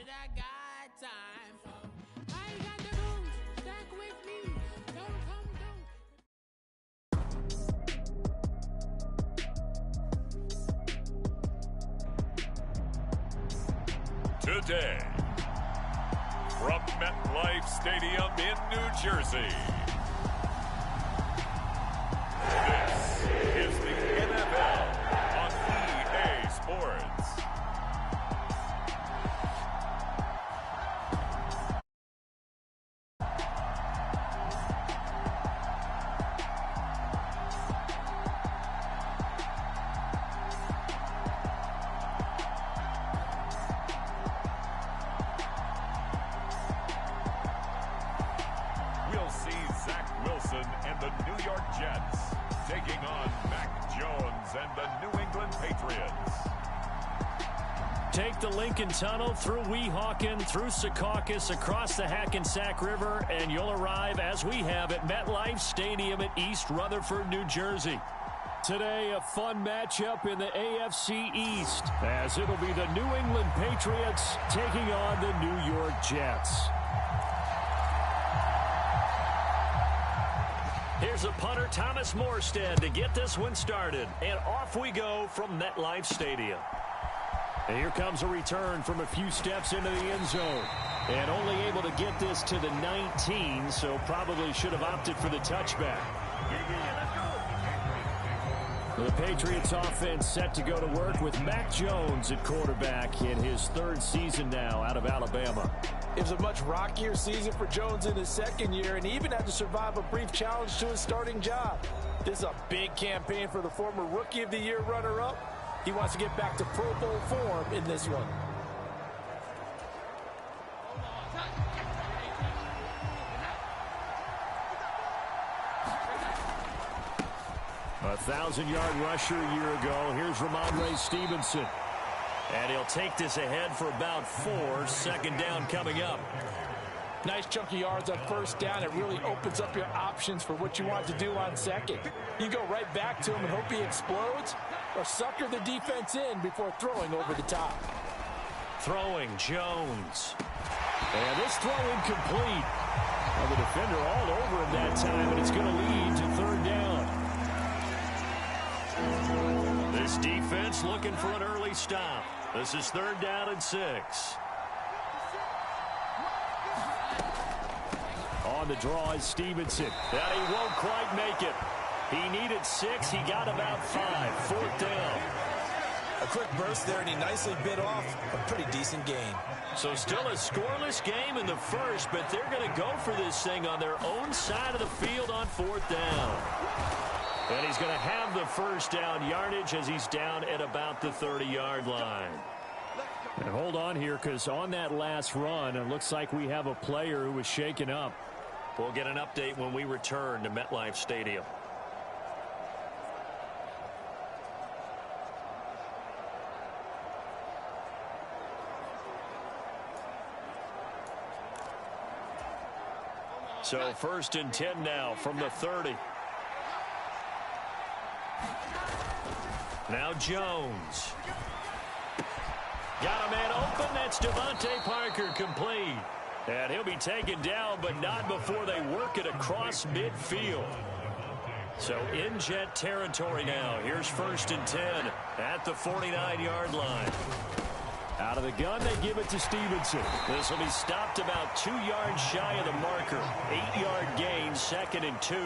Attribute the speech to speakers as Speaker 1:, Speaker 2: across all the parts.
Speaker 1: that I got time for. I ain't got the rules, stack with me. Don't come,
Speaker 2: don't. Today, from MetLife Stadium in New Jersey, this is the NFL on EA Sports. We'll see Zach Wilson and the New York Jets taking on Mac Jones and the New England Patriots.
Speaker 3: Take the Lincoln Tunnel through Weehawken, through Secaucus, across the Hackensack River, and you'll arrive, as we have, at MetLife Stadium at East Rutherford, New Jersey. Today, a fun matchup in the AFC East, as it'll be the New England Patriots taking on the New York Jets. Here's a punter, Thomas Morstead, to get this one started. And off we go from MetLife Stadium. And here comes a return from a few steps into the end zone. And only able to get this to the 19, so probably should have opted for the touchback. The Patriots offense set to go to work with Mac Jones at quarterback in his third season now out of Alabama.
Speaker 4: It was a much rockier season for Jones in his second year, and he even had to survive a brief challenge to his starting job. This is a big campaign for the former Rookie of the Year runner-up. He wants to get back to Pro Bowl form in this one.
Speaker 3: A 1,000-yard rusher a year ago. Here's Ramondre Stevenson. And he'll take this ahead for about 4. Second down coming up.
Speaker 4: Nice chunky yards on first down. It really opens up your options for what you want to do on second. You go right back to him and hope he explodes, or sucker the defense in before throwing over the top.
Speaker 3: Throwing, Jones. And this throw incomplete. Well, the defender all over him that time, and it's going to lead to third down. This defense looking for an early stop. This is third down and 6. On the draw is Stevenson. And he won't quite make it. He needed 6. He got about 5. Fourth down.
Speaker 4: A quick burst there, and he nicely bit off a pretty decent gain.
Speaker 3: So still a scoreless game in the first, but they're going to go for this thing on their own side of the field on fourth down. And he's going to have the first down yardage as he's down at about the 30-yard line. And hold on here, because on that last run, it looks like we have a player who was shaken up. We'll get an update when we return to MetLife Stadium. So first and 10 now from the 30. Now Jones. Got a man open. That's Devontae Parker, complete. And he'll be taken down, but not before they work it across midfield. So in Jet territory now. Here's first and 10 at the 49-yard line. Out of the gun, they give it to Stevenson. This will be stopped about 2 yards shy of the marker. 8-yard gain, second and 2.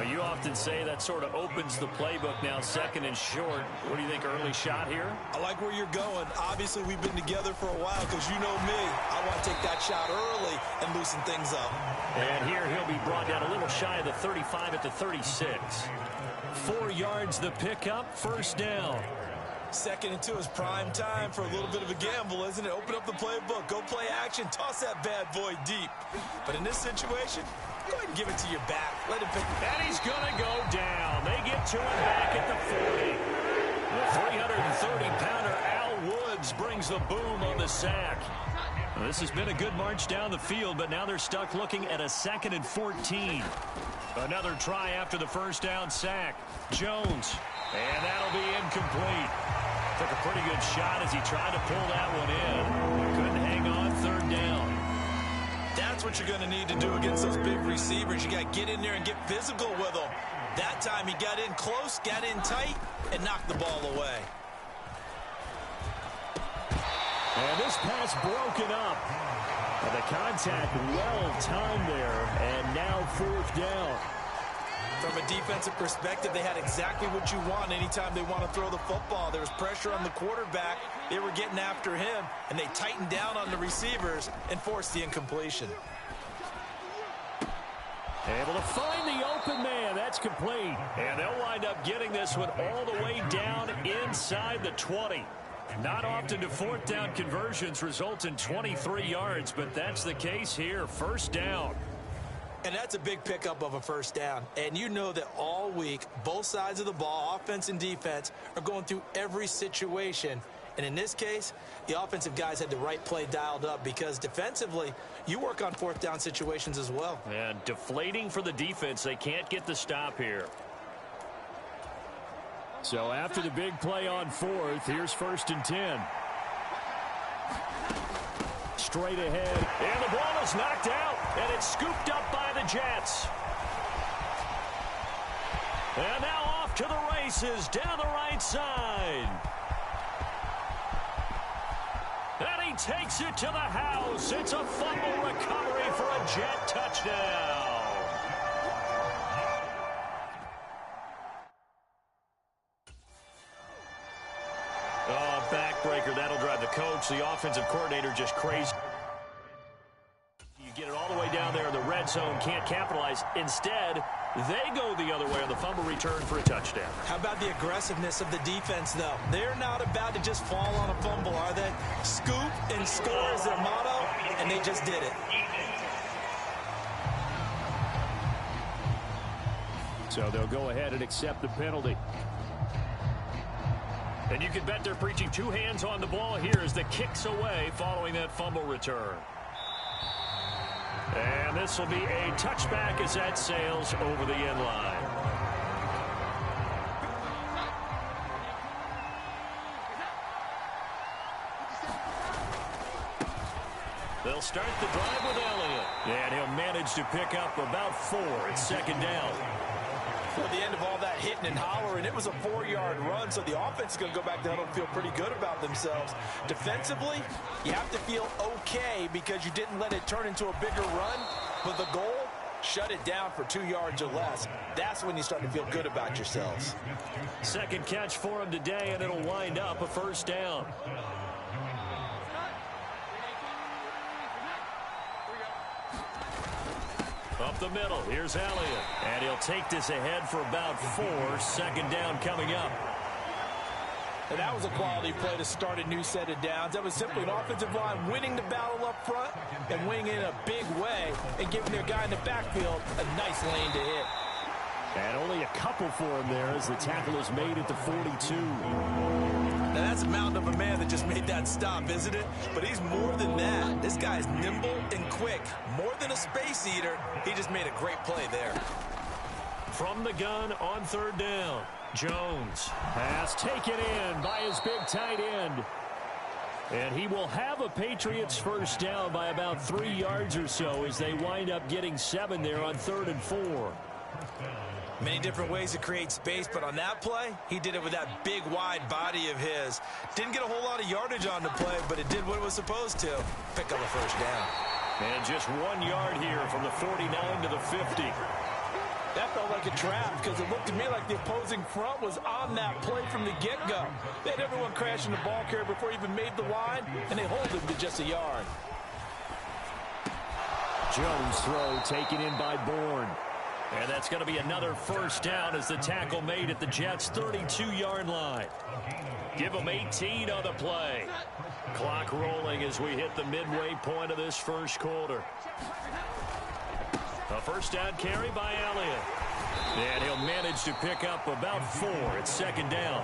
Speaker 3: You often say that sort of opens the playbook now, second and short. What do you think, early shot here?
Speaker 4: I like where you're going. Obviously, we've been together for a while because you know me. I want to take that shot early and loosen things up.
Speaker 3: And here he'll be brought down a little shy of the 35 at the 36. 4 yards the pickup, first down.
Speaker 4: Second and 2 is prime time for a little bit of a gamble, isn't it? Open up the playbook, go play action, toss that bad boy deep. But in this situation, go ahead and give it to your back. Let him pick it.
Speaker 3: And he's going to go down. They get to him back at the 40. The 330-pounder Al Woods brings the boom on the sack. Well, this has been a good march down the field, but now they're stuck looking at a second and 14. Another try after the first down sack. Jones. And that'll be incomplete. Took a pretty good shot as he tried to pull that one in. Couldn't hang on third down.
Speaker 4: That's what you're going to need to do against those big receivers. You got to get in there and get physical with them. That time he got in close, got in tight, and knocked the ball away.
Speaker 3: And this pass broken up. And the contact well timed there, and now fourth down.
Speaker 4: From a defensive perspective, they had exactly what you want anytime they want to throw the football. There was pressure on the quarterback. They were getting after him, and they tightened down on the receivers and forced the incompletion.
Speaker 3: Able to find the open man. That's complete. And they'll wind up getting this one all the way down inside the 20. Not often do fourth down conversions result in 23 yards, but that's the case here. First down.
Speaker 4: And that's a big pickup of a first down. And you know that all week, both sides of the ball, offense and defense, are going through every situation. And in this case, the offensive guys had the right play dialed up because defensively, you work on fourth down situations as well.
Speaker 3: And deflating for the defense. They can't get the stop here. So after the big play on fourth, here's 1st and 10. Straight ahead, and the ball is knocked out, and it's scooped up by the Jets. And now off to the races, down the right side. And he takes it to the house. It's a fumble recovery for a Jet touchdown. Oh, backbreaker. That'll drive the coach, the offensive coordinator, just crazy. You get it all the way down there in the red zone, can't capitalize. Instead, they go the other way on the fumble return for a touchdown.
Speaker 4: How about the aggressiveness of the defense, though? They're not about to just fall on a fumble, are they? Scoop and score is their motto, and they just did it.
Speaker 3: So they'll go ahead and accept the penalty. And you can bet they're preaching two hands on the ball here as the kick's away following that fumble return. And this will be a touchback as that sails over the end line. They'll start the drive with Elliott. And he'll manage to pick up about 4. It's 2nd down.
Speaker 4: At the end of all that hitting and hollering, it was a 4-yard run, so the offense is going to go back down and feel pretty good about themselves. Defensively, you have to feel okay because you didn't let it turn into a bigger run, but the goal, shut it down for 2 yards or less. That's when you start to feel good about yourselves.
Speaker 3: Second catch for him today, and it'll wind up a 1st down. Up the middle, here's Elliott. And he'll take this ahead for about 4. 2nd down coming up.
Speaker 4: And that was a quality play to start a new set of downs. That was simply an offensive line winning the battle up front and winning in a big way and giving their guy in the backfield a nice lane to hit.
Speaker 3: And only a couple for him there as the tackle is made at the 42.
Speaker 4: Now, that's a mountain of a man that just made that stop, isn't it? But he's more than that. This guy's nimble and quick. More than a space eater, he just made a great play there.
Speaker 3: From the gun on 3rd down, Jones. Pass taken in by his big tight end. And he will have a Patriots 1st down by about 3 yards or so as they wind up getting 7 there on 3rd and 4.
Speaker 4: Many different ways to create space, but on that play, he did it with that big, wide body of his. Didn't get a whole lot of yardage on the play, but it did what it was supposed to. Pick up a 1st down.
Speaker 3: And just 1 yard here from the 49 to the 50.
Speaker 4: That felt like a trap because it looked to me like the opposing front was on that play from the get-go. They had everyone crashing the ball carrier before he even made the line, and they hold him to just a yard.
Speaker 3: Jones' throw taken in by Bourne. And that's going to be another 1st down as the tackle made at the Jets' 32-yard line. Give them 18 on the play. Clock rolling as we hit the midway point of this 1st quarter. A 1st down carry by Elliott. And he'll manage to pick up about 4. It's 2nd down.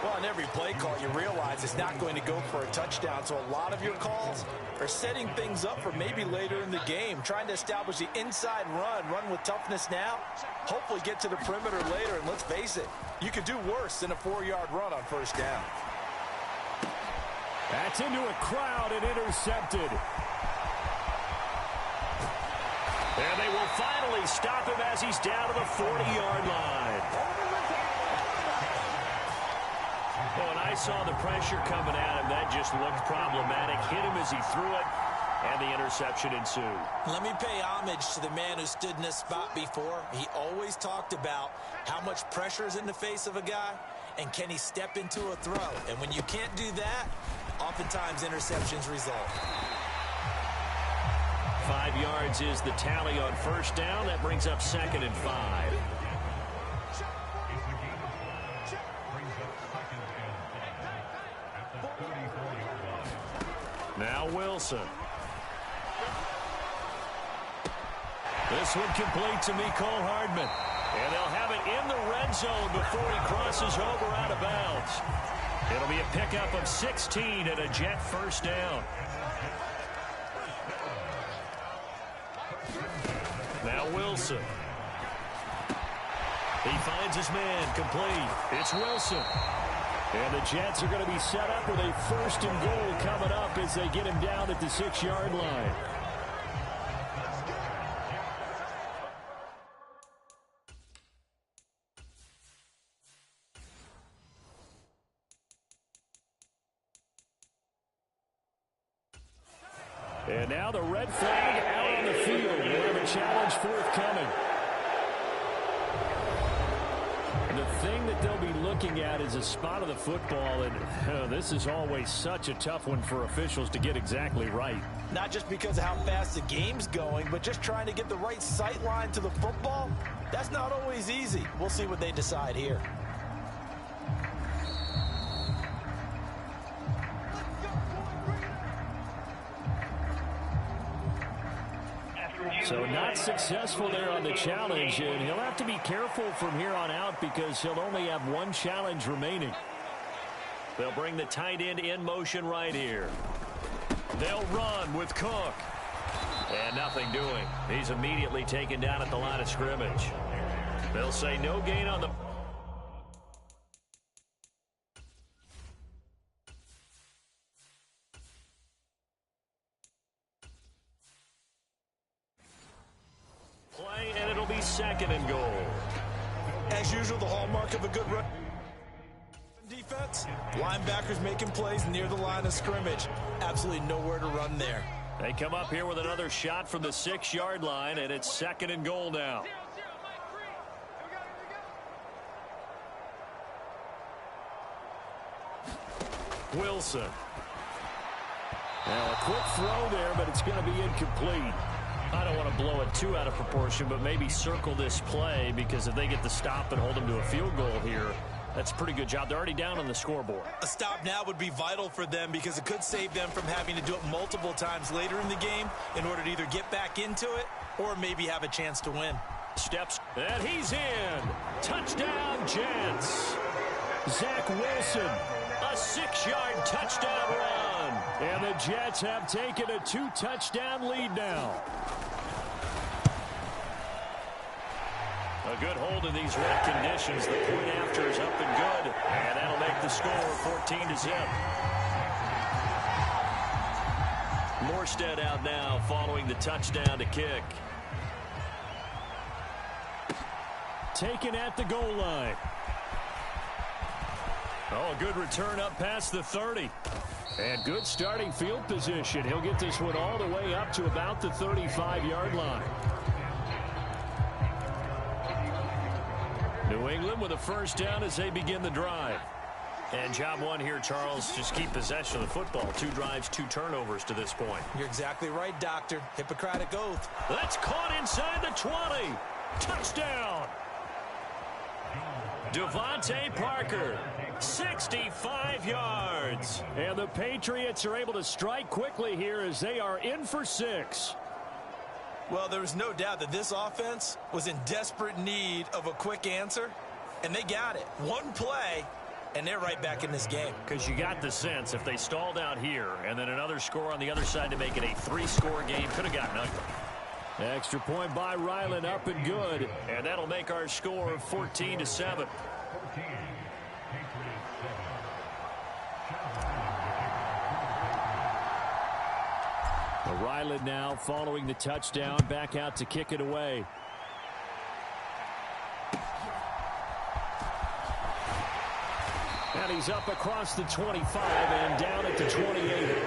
Speaker 4: Well, on every play call, you realize it's not going to go for a touchdown. So a lot of your calls are setting things up for maybe later in the game, trying to establish the inside run with toughness now, hopefully get to the perimeter later. And let's face it, you could do worse than a 4-yard run on 1st down.
Speaker 3: gets into a crowd and intercepted. And they will finally stop him as he's down to the 40-yard line. When I saw the pressure coming at him, that just looked problematic. Hit him as he threw it, and the interception ensued.
Speaker 4: Let me pay homage to the man who stood in this spot before. He always talked about how much pressure is in the face of a guy, and can he step into a throw. And when you can't do that, oftentimes interceptions result.
Speaker 3: 5 yards is the tally on first down. That brings up 2nd and 5. Now Wilson. This one complete to Mecole Hardman. And they'll have it in the red zone before he crosses over out of bounds. It'll be a pickup of 16 and a Jet first down. Now Wilson. He finds his man complete. It's Wilson. And the Jets are going to be set up with a 1st and goal coming up as they get him down at the 6-yard line. And now the red flag out on the field. We'll have a challenge forthcoming. The thing that they'll be looking at is a spot of the football, and this is always such a tough one for officials to get exactly right.
Speaker 4: Not just because of how fast the game's going, but just trying to get the right sight line to the football. That's not always easy. We'll see what they decide here.
Speaker 3: So not successful there on the challenge, and he'll have to be careful from here on out because he'll only have one challenge remaining. They'll bring the tight end in motion right here. They'll run with Cook. And nothing doing. He's immediately taken down at the line of scrimmage. They'll say no gain on the... play, and it'll be 2nd and goal.
Speaker 4: As usual, the hallmark of a good run defense. Linebackers making plays near the line of scrimmage. Absolutely nowhere to run there.
Speaker 3: They come up here with another shot from the 6-yard line, and it's 2nd and goal now. Wilson. Now a quick throw there, but it's going to be incomplete. I don't want to blow it too out of proportion, but maybe circle this play because if they get the stop and hold them to a field goal here, that's a pretty good job. They're already down on the scoreboard.
Speaker 4: A stop now would be vital for them because it could save them from having to do it multiple times later in the game in order to either get back into it or maybe have a chance to win.
Speaker 3: Steps, and he's in. Touchdown, Jets. Zach Wilson, a 6-yard touchdown run. And the Jets have taken a 2-touchdown lead now. A good hold in these wet conditions. The point after is up and good. And that'll make the score 14-0. Morstead out now following the touchdown to kick. Taken at the goal line. Oh, a good return up past the 30. And good starting field position. He'll get this one all the way up to about the 35-yard line. New England with a first down as they begin the drive. And job one here, Charles, just keep possession of the football. 2 drives, 2 turnovers to this point.
Speaker 4: You're exactly right, Doctor. Hippocratic oath.
Speaker 3: That's caught inside the 20. Touchdown. Devontae Parker, 65 yards. And the Patriots are able to strike quickly here as they are in for 6.
Speaker 4: Well, there was no doubt that this offense was in desperate need of a quick answer, and they got it. One play, and they're right back in this game.
Speaker 3: Because you got the sense if they stalled out here and then another score on the other side to make it a 3-score game, could have gotten ugly. Extra point by Ryland, up and good. And that'll make our score 14-7. Ryland now following the touchdown, back out to kick it away. And he's up across the 25 and down at the 28.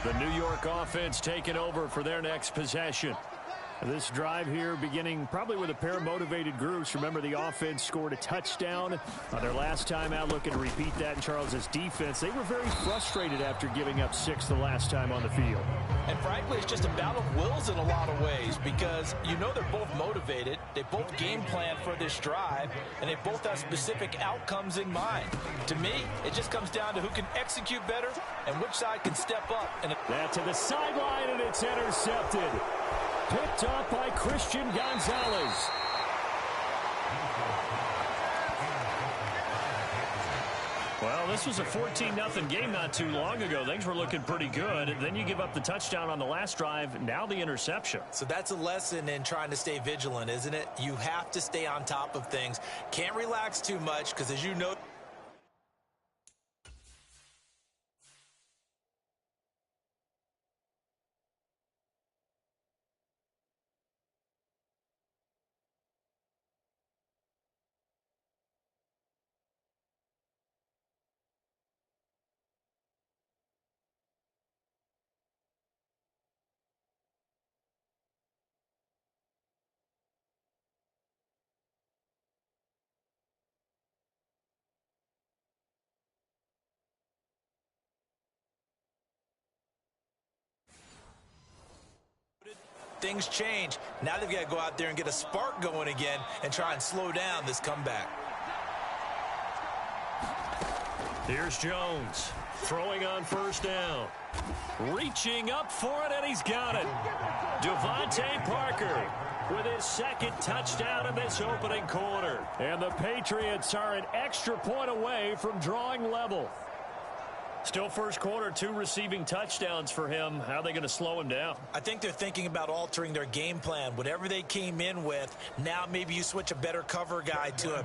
Speaker 3: The New York offense taking over for their next possession. This drive here beginning probably with a pair of motivated groups. Remember, the offense scored a touchdown on their last time out. Looking to repeat that in Charles's defense. They were very frustrated after giving up 6 the last time on the field.
Speaker 4: And frankly, it's just a battle of wills in a lot of ways because you know they're both motivated. They both game plan for this drive, and they both have specific outcomes in mind. To me, it just comes down to who can execute better and which side can step up. And
Speaker 3: that to the sideline, and it's intercepted. Picked up by Christian Gonzalez. Well, this was a 14-0 game not too long ago. Things were looking pretty good. Then you give up the touchdown on the last drive. Now the interception.
Speaker 4: So that's a lesson in trying to stay vigilant, isn't it? You have to stay on top of things. Can't relax too much because, as you know, things change. Now they've got to go out there and get a spark going again and try and slow down this comeback.
Speaker 3: Here's Jones throwing on first down. Reaching up for it, and he's got it. Devontae Parker with his second touchdown in this opening quarter. And the Patriots are an extra point away from drawing level. Still first quarter, 2 receiving touchdowns for him. How are they going to slow him down?
Speaker 4: I think they're thinking about altering their game plan. Whatever they came in with, now maybe you switch a better cover guy to him.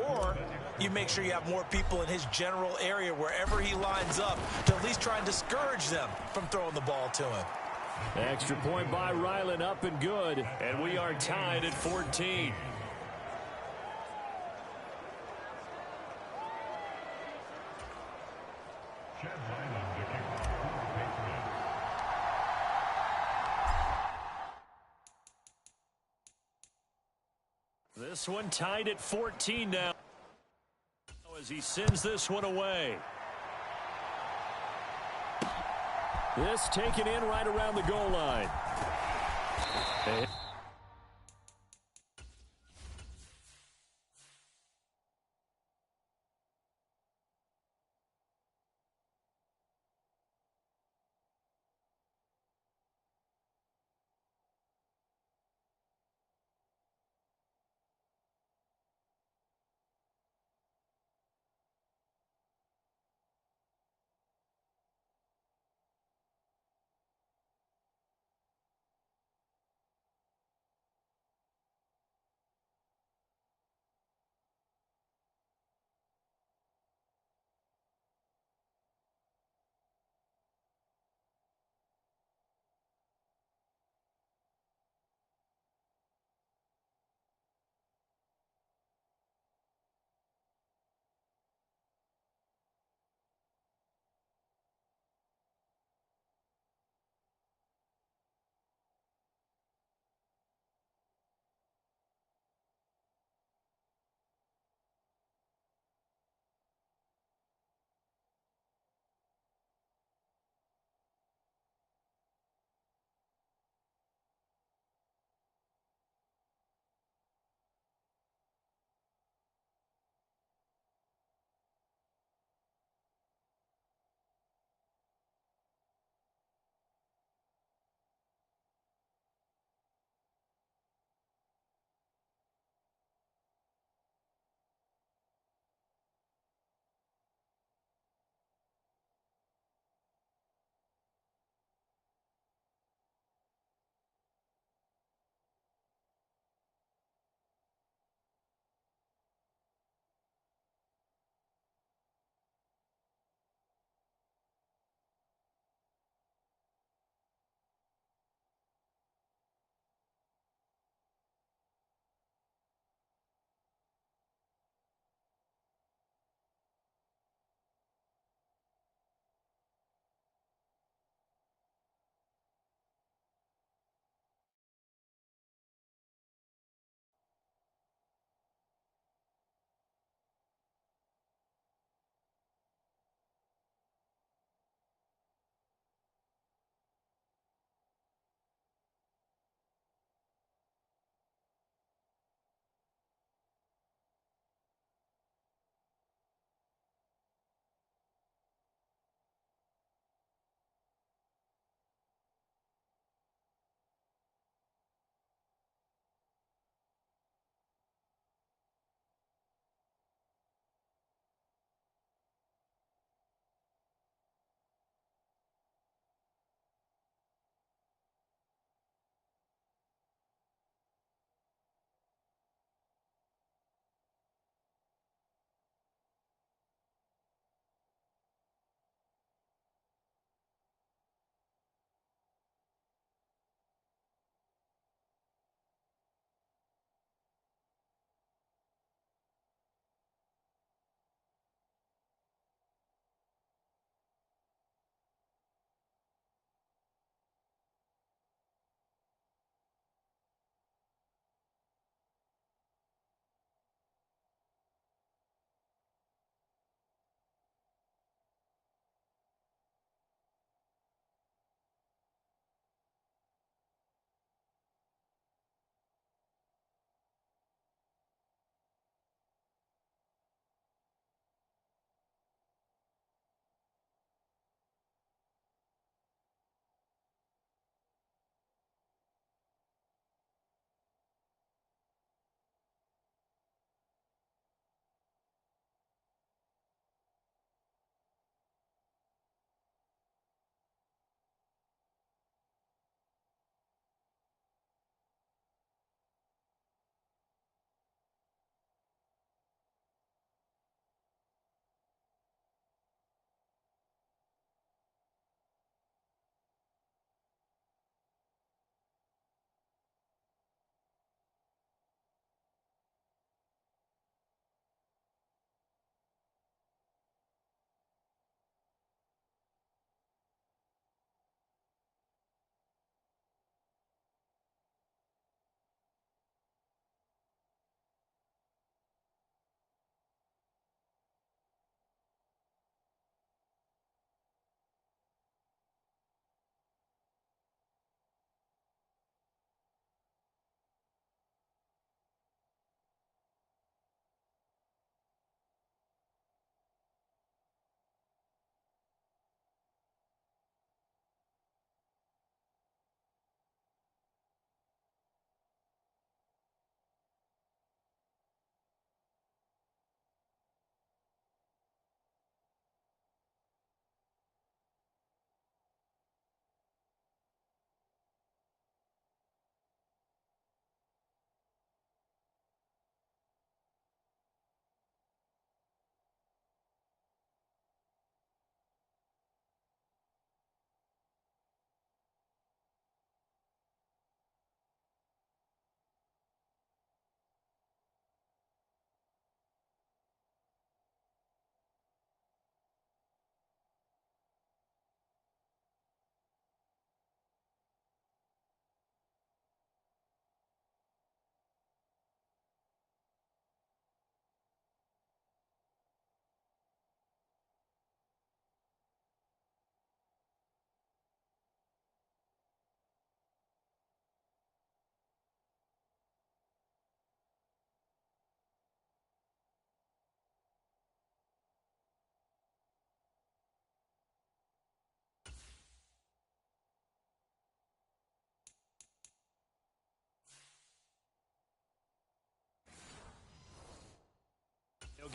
Speaker 4: Or you make sure you have more people in his general area wherever he lines up to at least try and discourage them from throwing the ball to him.
Speaker 3: Extra point by Ryland, up and good. And we are tied at 14. This one tied at 14 now as he sends this one away. This taken in right around the goal line.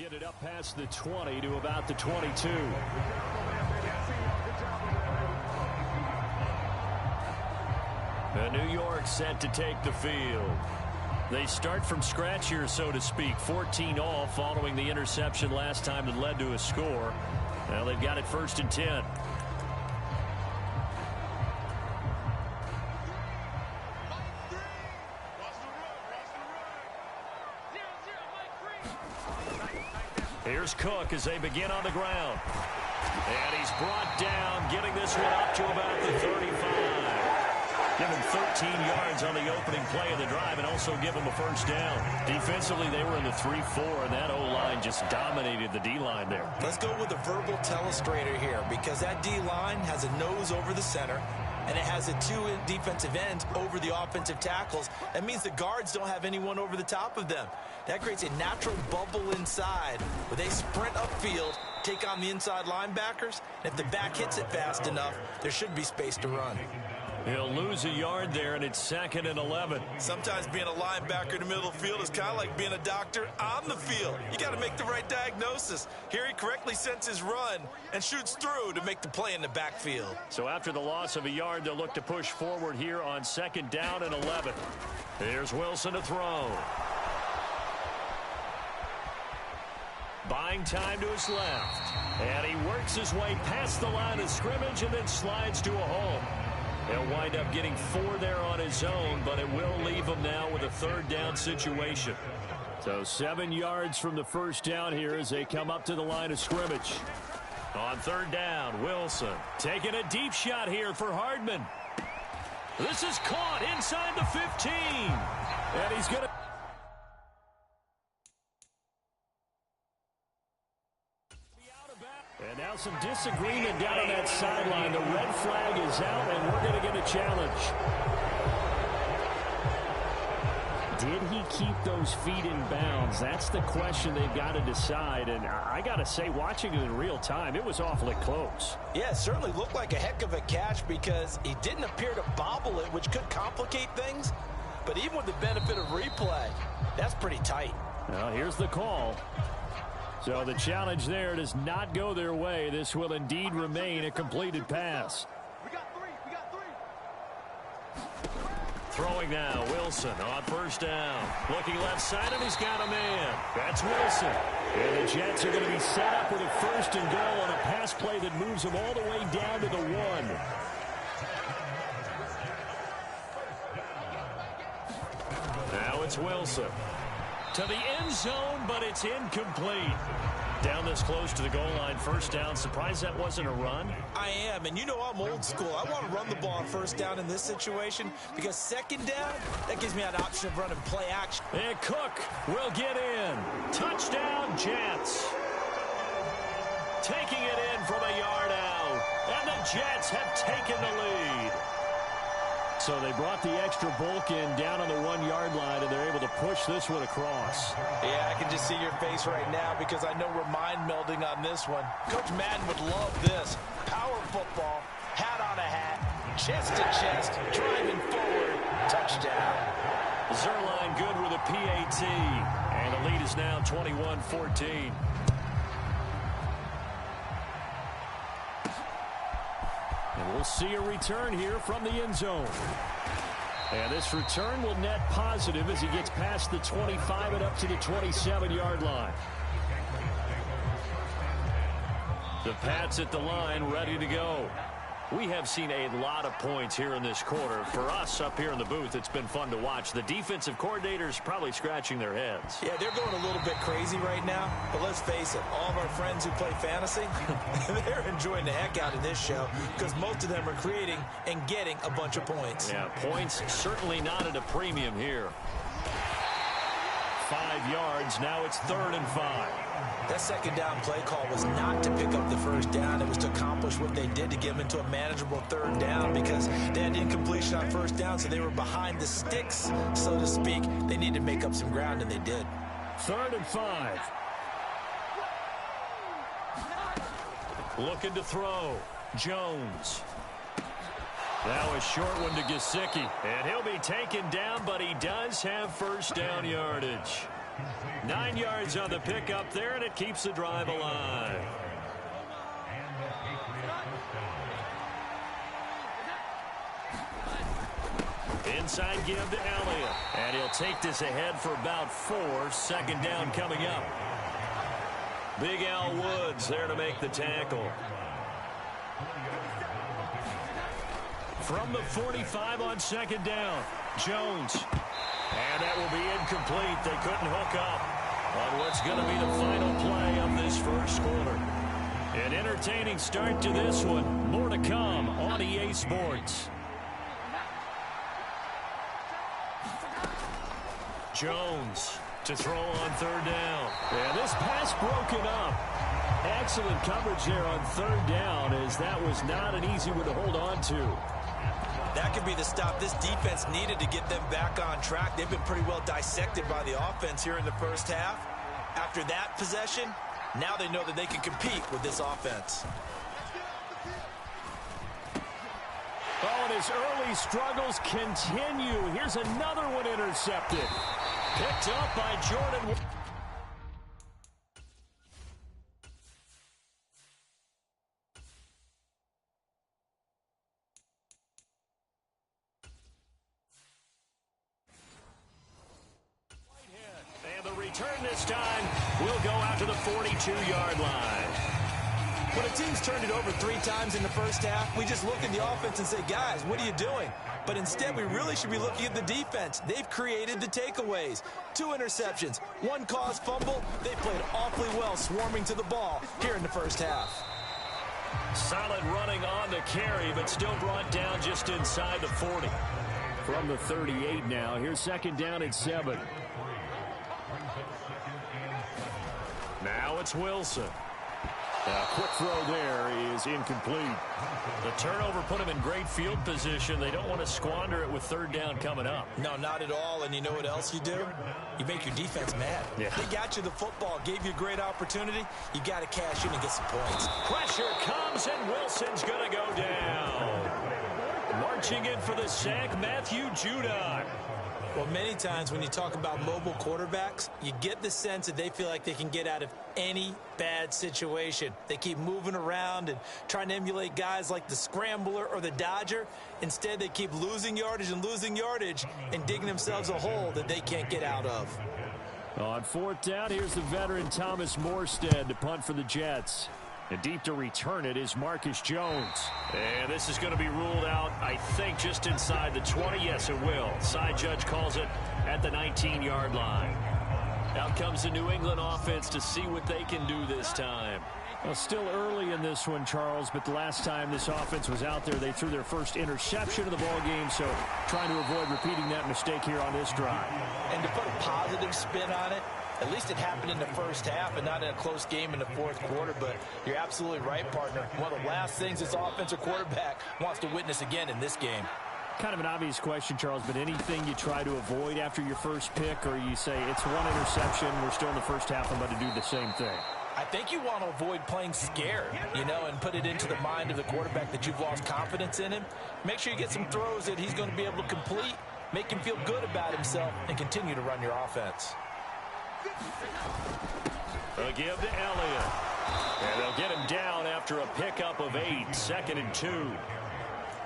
Speaker 3: get it up past the 20 to about the 22. New York set to take the field. They start from scratch here, so to speak. 14 all following the interception last time that led to a score. Now they've got it 1st and 10. Here's Cook as they begin on the ground. And he's brought down, getting this one up to about the 35. Give him 13 yards on the opening play of the drive and also give him a first down. Defensively, they were in the 3-4, and that O-line just dominated the D-line there.
Speaker 4: Let's go with a verbal telestrator here because that D-line has a nose over the center, and it has a 2 defensive ends over the offensive tackles. That means the guards don't have anyone over the top of them. That creates a natural bubble inside where they sprint upfield, take on the inside linebackers, and if the back hits it fast enough, there should be space to run.
Speaker 3: He'll lose a yard there, and it's 2nd and 11.
Speaker 4: Sometimes being a linebacker in the middle of the field is kind of like being a doctor on the field. You got to make the right diagnosis. Here he correctly sends his run and shoots through to make the play in the backfield.
Speaker 3: So after the loss of a yard, they'll look to push forward here on 2nd down and 11. Here's Wilson to throw. Buying time to his left. And he works his way past the line of scrimmage and then slides to a hole. He'll wind up getting 4 there on his own, but it will leave him now with a 3rd down situation. So 7 yards from the first down here as they come up to the line of scrimmage. On 3rd down, Wilson taking a deep shot here for Hardman. This is caught inside the 15. And he's going to... And now some disagreement down on that sideline. The red flag is out, and we're going to get a challenge. Did he keep those feet in bounds? That's the question they've got to decide. And I got to say, watching it in real time, it was awfully close.
Speaker 4: Yeah, it certainly looked like a heck of a catch because he didn't appear to bobble it, which could complicate things. But even with the benefit of replay, that's pretty tight.
Speaker 3: Well, here's the call. So the challenge there does not go their way. This will indeed remain a completed pass.
Speaker 5: We got three.
Speaker 3: Throwing now, Wilson on 1st down. Looking left side, and he's got a man. That's Wilson. And the Jets are going to be set up with a 1st and goal on a pass play that moves them all the way down to the 1. Now it's Wilson. To the end zone, but it's incomplete. Down this close to the goal line, 1st down. Surprised that wasn't a run?
Speaker 4: I am, and you know I'm old school. I want to run the ball on 1st down in this situation because 2nd down, that gives me an option of running play action.
Speaker 3: And Cook will get in. Touchdown, Jets. Taking it in from a yard out. And the Jets have taken the lead. So they brought the extra bulk in down on the 1-yard line, and they're able to push this one across.
Speaker 4: Yeah, I can just see your face right now because I know we're mind melding on this one. Coach Madden would love this. Power football, hat on a hat, chest to chest, driving forward, touchdown.
Speaker 3: Zerline good with a PAT, and the lead is now 21-14. And we'll see a return here from the end zone. And this return will net positive as he gets past the 25 and up to the 27-yard line. The Pats at the line, ready to go. We have seen a lot of points here in this quarter. For us up here in the booth, it's been fun to watch. The defensive coordinators probably scratching their heads.
Speaker 4: Yeah, they're going a little bit crazy right now. But let's face it, all of our friends who play fantasy, they're enjoying the heck out of this show because most of them are creating and getting a bunch of points.
Speaker 3: Yeah, points certainly not at a premium here. 5 yards, now it's 3rd and 5.
Speaker 4: That 2nd down play call was not to pick up the 1st down. It was to accomplish what they did to get them into a manageable 3rd down because they had incompletion on 1st down, so they were behind the sticks, so to speak. They needed to make up some ground, and they did.
Speaker 3: 3rd and 5. Looking to throw. Jones. Now a short one to Gesicki. And he'll be taken down, but he does have 1st down yardage. 9 yards on the pickup there, and it keeps the drive alive. Inside give to Elliott. And he'll take this ahead for about 4. 2nd down coming up. Big Al Woods there to make the tackle. From the 45 on 2nd down, Jones. And that will be incomplete. They couldn't hook up on what's going to be the final play of this first quarter. An entertaining start to this one. More to come on EA Sports. Jones to throw on 3rd down. And this pass broken up. Excellent coverage there on 3rd down, as that was not an easy one to hold on to.
Speaker 4: That could be the stop this defense needed to get them back on track. They've been pretty well dissected by the offense here in the first half. After that possession, now they know that they can compete with this offense.
Speaker 3: Oh, and his early struggles continue. Here's another one intercepted. Picked up by Jordan. And the return this time will go out to the 42-yard line.
Speaker 4: When a team's turned it over 3 times in the first half, we just look at the offense and say, guys, what are you doing? But instead, we really should be looking at the defense. They've created the takeaways. 2 interceptions, 1 caused fumble. They played awfully well swarming to the ball here in the first half.
Speaker 3: Solid running on the carry, but still brought down just inside the 40. From the 38 now, here's 2nd down at 7. Now it's Wilson. Quick throw there is incomplete. The turnover put him in great field position. They don't want to squander it with 3rd down coming up.
Speaker 4: No, not at all. And you know what else you do? You make your defense mad.
Speaker 3: Yeah.
Speaker 4: They got you the football, gave you a great opportunity. You got to cash in and get some points.
Speaker 3: Pressure comes, and Wilson's going to go down. Marching in for the sack, Matthew Judon.
Speaker 4: Well, many times when you talk about mobile quarterbacks, you get the sense that they feel like they can get out of any bad situation. They keep moving around and trying to emulate guys like the Scrambler or the Dodger. Instead, they keep losing yardage and digging themselves a hole that they can't get out of.
Speaker 3: On 4th down, here's the veteran Thomas Morstead to punt for the Jets. And deep to return it is Marcus Jones. And this is going to be ruled out, I think, just inside the 20. Yes, it will. Side judge calls it at the 19-yard line. Out comes the New England offense to see what they can do this time. Well, still early in this one, Charles, but the last time this offense was out there, they threw their first interception of the ball game, so trying to avoid repeating that mistake here on this drive.
Speaker 4: And to put a positive spin on it, at least it happened in the first half and not in a close game in the 4th quarter, but you're absolutely right, partner. One of the last things this offensive quarterback wants to witness again in this game.
Speaker 3: Kind of an obvious question, Charles, but anything you try to avoid after your first pick, or you say it's 1 interception, we're still in the first half, I'm going to do the same thing?
Speaker 4: I think you want to avoid playing scared, and put it into the mind of the quarterback that you've lost confidence in him. Make sure you get some throws that he's going to be able to complete, make him feel good about himself, and continue to run your offense.
Speaker 3: A give to Elliott. And they'll get him down after a pickup of 8, 2nd and 2.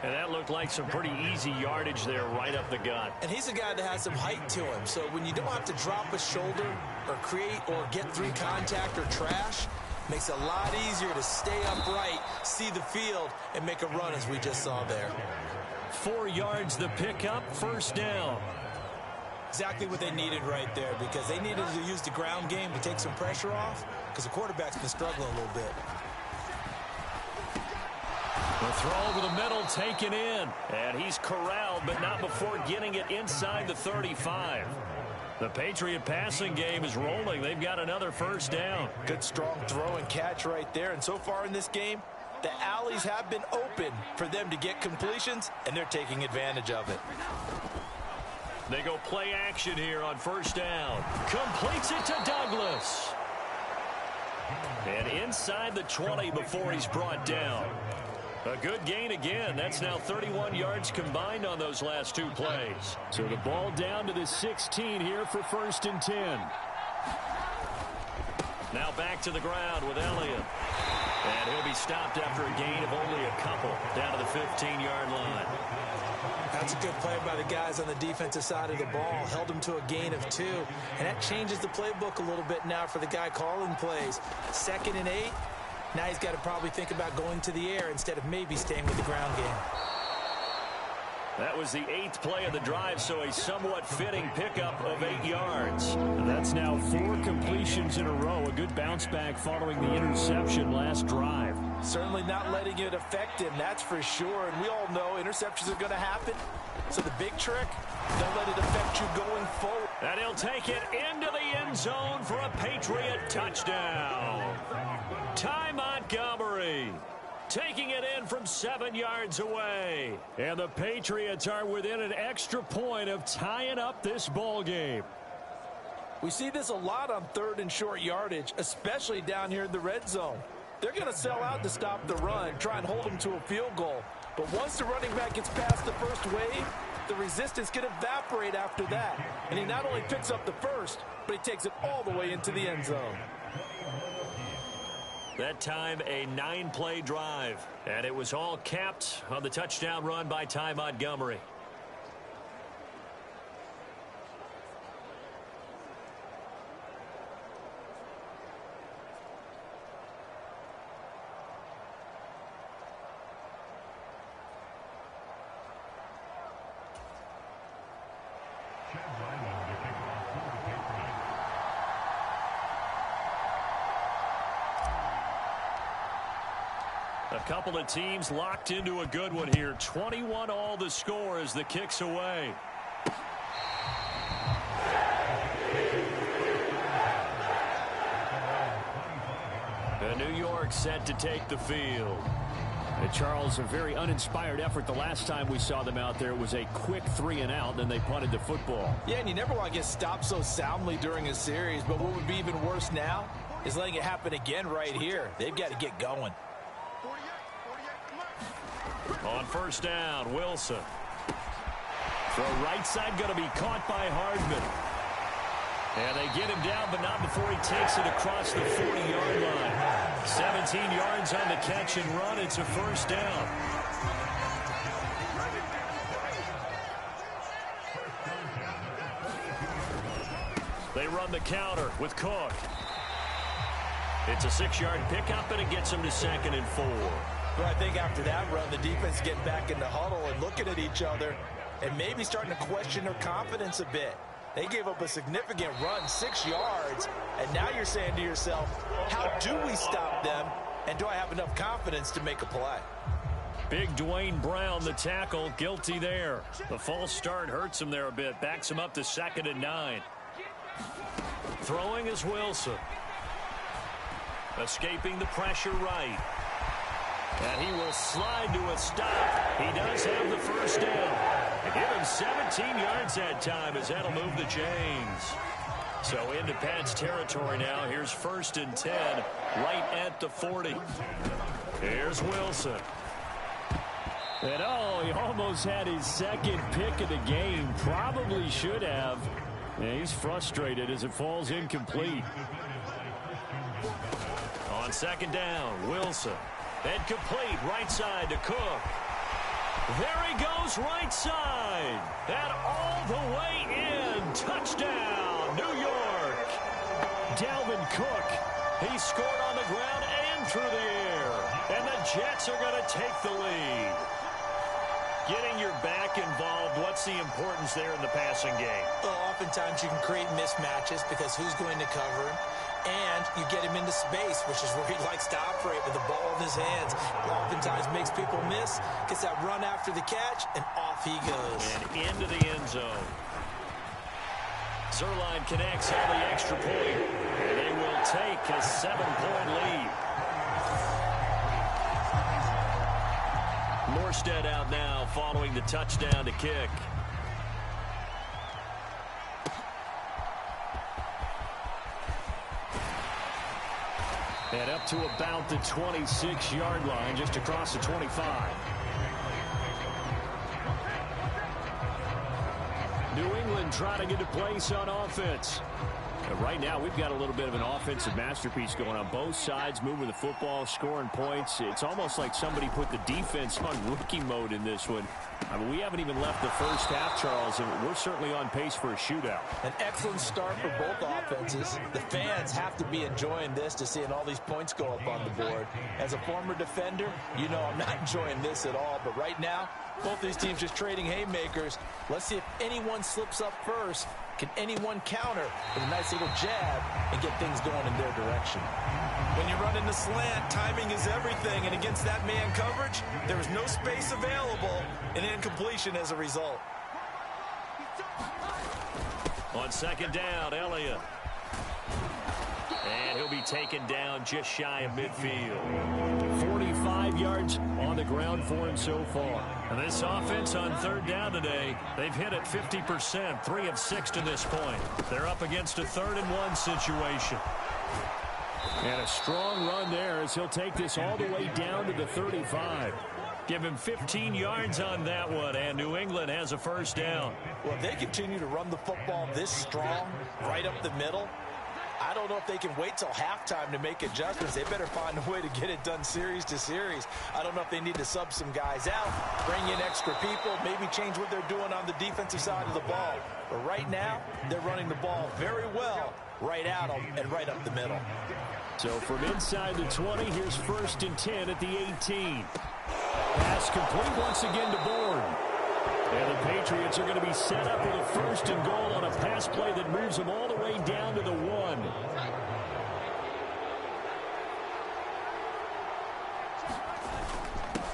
Speaker 3: And that looked like some pretty easy yardage there right up the gut.
Speaker 4: And he's a guy that has some height to him, so when you don't have to drop a shoulder or create or get through contact or trash, makes it a lot easier to stay upright, see the field, and make a run as we just saw there.
Speaker 3: 4 yards the pickup, 1st down.
Speaker 4: Exactly what they needed right there, because they needed to use the ground game to take some pressure off, because the quarterback's been struggling a little bit.
Speaker 3: The throw over the middle taken in, and he's corralled, but not before getting it inside the 35. The Patriot passing game is rolling. They've got another 1st down.
Speaker 4: Good strong throw and catch right there, and so far in this game, the alleys have been open for them to get completions, and they're taking advantage of it.
Speaker 3: They go play action here on 1st down. Completes it to Douglas. And inside the 20 before he's brought down. A good gain again. That's now 31 yards combined on those last 2 plays. So the ball down to the 16 here for 1st and 10. Now back to the ground with Elliott. And he'll be stopped after a gain of only a couple down to the 15-yard line.
Speaker 4: That's a good play by the guys on the defensive side of the ball. Held them to a gain of 2. And that changes the playbook a little bit now for the guy calling plays. 2nd and 8. Now he's got to probably think about going to the air instead of maybe staying with the ground game.
Speaker 3: That was the 8th play of the drive, so a somewhat fitting pickup of 8 yards.
Speaker 5: That's now 4 completions in a row. A good bounce back following the interception last drive.
Speaker 4: Certainly not letting it affect him, that's for sure. And we all know interceptions are going to happen. So the big trick, don't let it affect you going forward.
Speaker 3: And he'll take it into the end zone for a Patriot touchdown. Ty Montgomery taking it in from 7 yards away. And the Patriots are within an extra point of tying up this ball game.
Speaker 4: We see this a lot on 3rd and short yardage, especially down here in the red zone. They're going to sell out to stop the run, try and hold them to a field goal. But once the running back gets past the first wave, the resistance can evaporate after that. And he not only picks up the first, but he takes it all the way into the end zone.
Speaker 3: That time a 9-play drive, and it was all capped on the touchdown run by Ty Montgomery. A couple of teams locked into a good one here. 21 all the score as the kick's away. New York set to take the field.
Speaker 5: And Charles, a very uninspired effort the last time we saw them out there. It was a quick 3 and out, then they punted the football.
Speaker 4: Yeah, and you never want to get stopped so soundly during a series, but what would be even worse now is letting it happen again right here. They've got to get going.
Speaker 3: On 1st down, Wilson. Throw right side going to be caught by Hardman. And they get him down, but not before he takes it across the 40-yard line. 17 yards on the catch and run. It's a 1st down. They run the counter with Cook. It's a 6-yard pickup, and it gets him to 2nd and 4.
Speaker 4: Well, I think after that run, the defense getting back in the huddle and looking at each other and maybe starting to question their confidence a bit. They gave up a significant run, 6 yards, and now you're saying to yourself, how do we stop them, and do I have enough confidence to make a play?
Speaker 3: Big Dwayne Brown, the tackle, guilty there. The false start hurts him there a bit, backs him up to 2nd and 9. Throwing is Wilson. Escaping the pressure right. And he will slide to a stop. He does have the 1st down. And give him 17 yards that time as that'll move the chains. So into Pat's territory now. Here's 1st and 10 right at the 40. Here's Wilson.
Speaker 5: And oh, he almost had his 2nd pick of the game. Probably should have. And he's frustrated as it falls incomplete.
Speaker 3: On 2nd down, Wilson. And complete right side to Cook. There he goes right side. And all the way in. Touchdown, New York. Dalvin Cook. He scored on the ground and through the air. And the Jets are going to take the lead. Getting your back involved, what's the importance there in the passing game?
Speaker 4: Well, oftentimes you can create mismatches because who's going to cover him? And you get him into space, which is where he likes to operate with the ball in his hands. Oftentimes makes people miss, gets that run after the catch, and off he goes.
Speaker 3: And into the end zone. Zerline connects on the extra point, and they will take a 7-point lead. Morstead out now following the touchdown to kick. And up to about the 26-yard line, just across the 25. New England trying to get a place on offense.
Speaker 5: But right now, we've got a little bit of an offensive masterpiece going on both sides, moving the football, scoring points. It's almost like somebody put the defense on rookie mode in this one. I mean, we haven't even left the first half, Charles, and we're certainly on pace for a shootout.
Speaker 4: An excellent start for both offenses. The fans have to be enjoying this to seeing all these points go up on the board. As a former defender, you know I'm not enjoying this at all. But right now, both these teams just trading haymakers. Let's see if anyone slips up first. Can anyone counter with a nice little jab and get things going in their direction? When you run in the slant, timing is everything. And against that man coverage, there is no space available and incompletion as a result.
Speaker 3: On second down, Elliott. And he'll be taken down just shy of midfield.
Speaker 5: 45 yards on the ground for him so far.
Speaker 3: And this offense on third down today, they've hit it 50%, 3 of 6 to this point. They're up against a 3rd-and-1 situation.
Speaker 5: And a strong run there as he'll take this all the way down to the 35.
Speaker 3: Give him 15 yards on that one, and New England has a first down.
Speaker 4: Well, if they continue to run the football this strong, right up the middle, I don't know if they can wait till halftime to make adjustments. They better find a way to get it done series to series. I don't know if they need to sub some guys out, bring in extra people, maybe change what they're doing on the defensive side of the ball. But right now, they're running the ball very well right out and right up the middle.
Speaker 5: So from inside the 20, here's 1st and 10 at the 18. Pass complete once again to Bourne. And the Patriots are going to be set up with a 1st and goal on a pass play that moves them all the way down to the 1.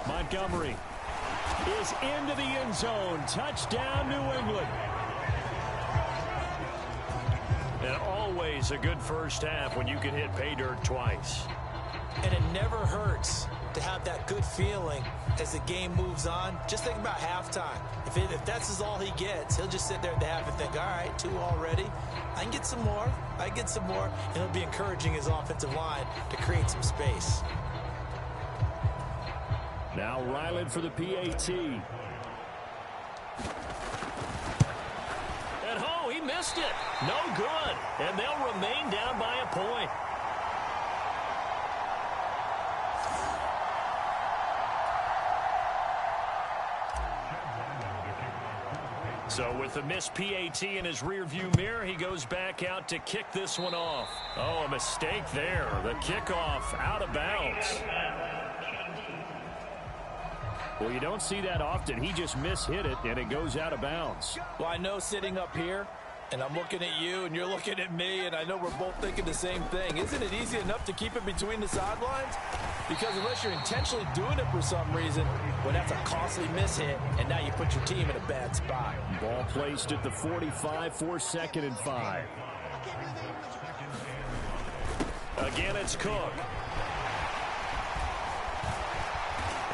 Speaker 5: Montgomery is into the end zone. Touchdown, New England.
Speaker 3: And always a good first half when you can hit pay dirt twice.
Speaker 4: And it never hurts to have that good feeling as the game moves on. Just think about halftime. If that's all he gets, he'll just sit there at the half and think, all right, 2 already. I can get some more. I get some more. And he'll be encouraging his offensive line to create some space.
Speaker 5: Now Ryland for the PAT.
Speaker 3: And oh, he missed it. No good. And they'll remain down by a point. So with the missed PAT in his rearview mirror, he goes back out to kick this one off. Oh, a mistake there. The kickoff out of bounds.
Speaker 5: Well, you don't see that often. He just mishit it, and it goes out of bounds.
Speaker 4: Well, I know sitting up here, and I'm looking at you, and you're looking at me, and I know we're both thinking the same thing. Isn't it easy enough to keep it between the sidelines? Because unless you're intentionally doing it for some reason, well, that's a costly mishit, and now you put your team in a bad spot.
Speaker 5: Ball placed at the 45 for 2nd and 5.
Speaker 3: Again, it's Cook.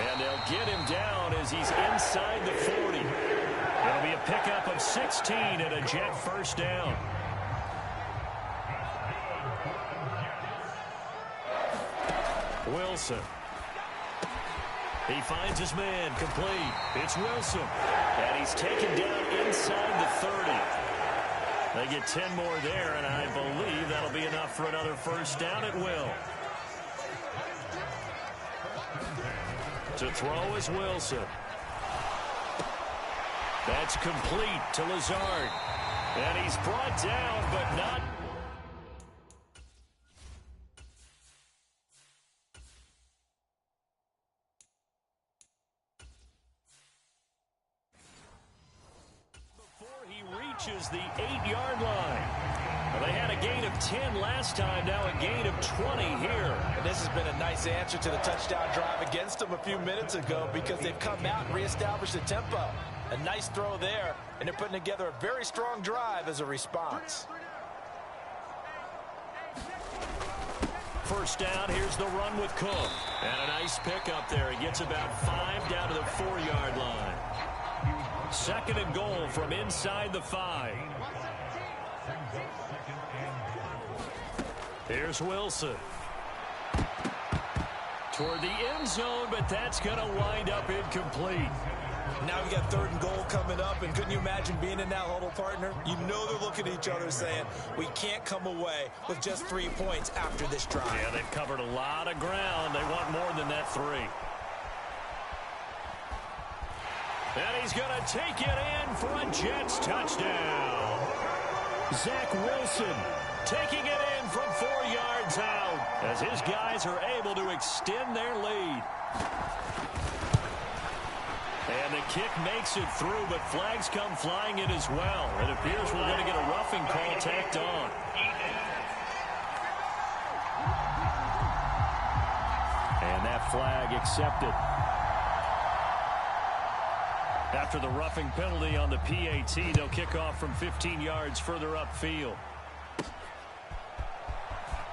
Speaker 3: And they'll get him down as he's inside the 40. It'll be a pickup of 16 and a Jet first down. Wilson. He finds his man complete. It's Wilson. And he's taken down inside the 30. They get 10 more there, and I believe that'll be enough for another first down at will. To throw is Wilson. That's complete to Lazard. And he's brought down, but not. Before he reaches the 8-yard line. Well, they had a gain of 10 last time, now a gain of 20 here.
Speaker 4: And this has been a nice answer to the touchdown drive against them a few minutes ago because they've come out and reestablished the tempo. A nice throw there, and they're putting together a very strong drive as a response.
Speaker 3: First down, here's the run with Cook. And a nice pickup there. He gets about 5 down to the 4-yard line. 2nd and goal from inside the 5. Here's Wilson. Toward the end zone, but that's going to wind up incomplete.
Speaker 4: Now we got 3rd and goal coming up, and couldn't you imagine being in that huddle, partner? You know they're looking at each other saying, we can't come away with just 3 points after this drive.
Speaker 3: Yeah, they've covered a lot of ground. They want more than that 3. And he's going to take it in for a Jets touchdown. Zach Wilson taking it in from 4 yards out as his guys are able to extend their lead. And the kick makes it through, but flags come flying in as well. It appears we're going to get a roughing call tacked on. And that flag accepted. After the roughing penalty on the PAT, they'll kick off from 15 yards further upfield.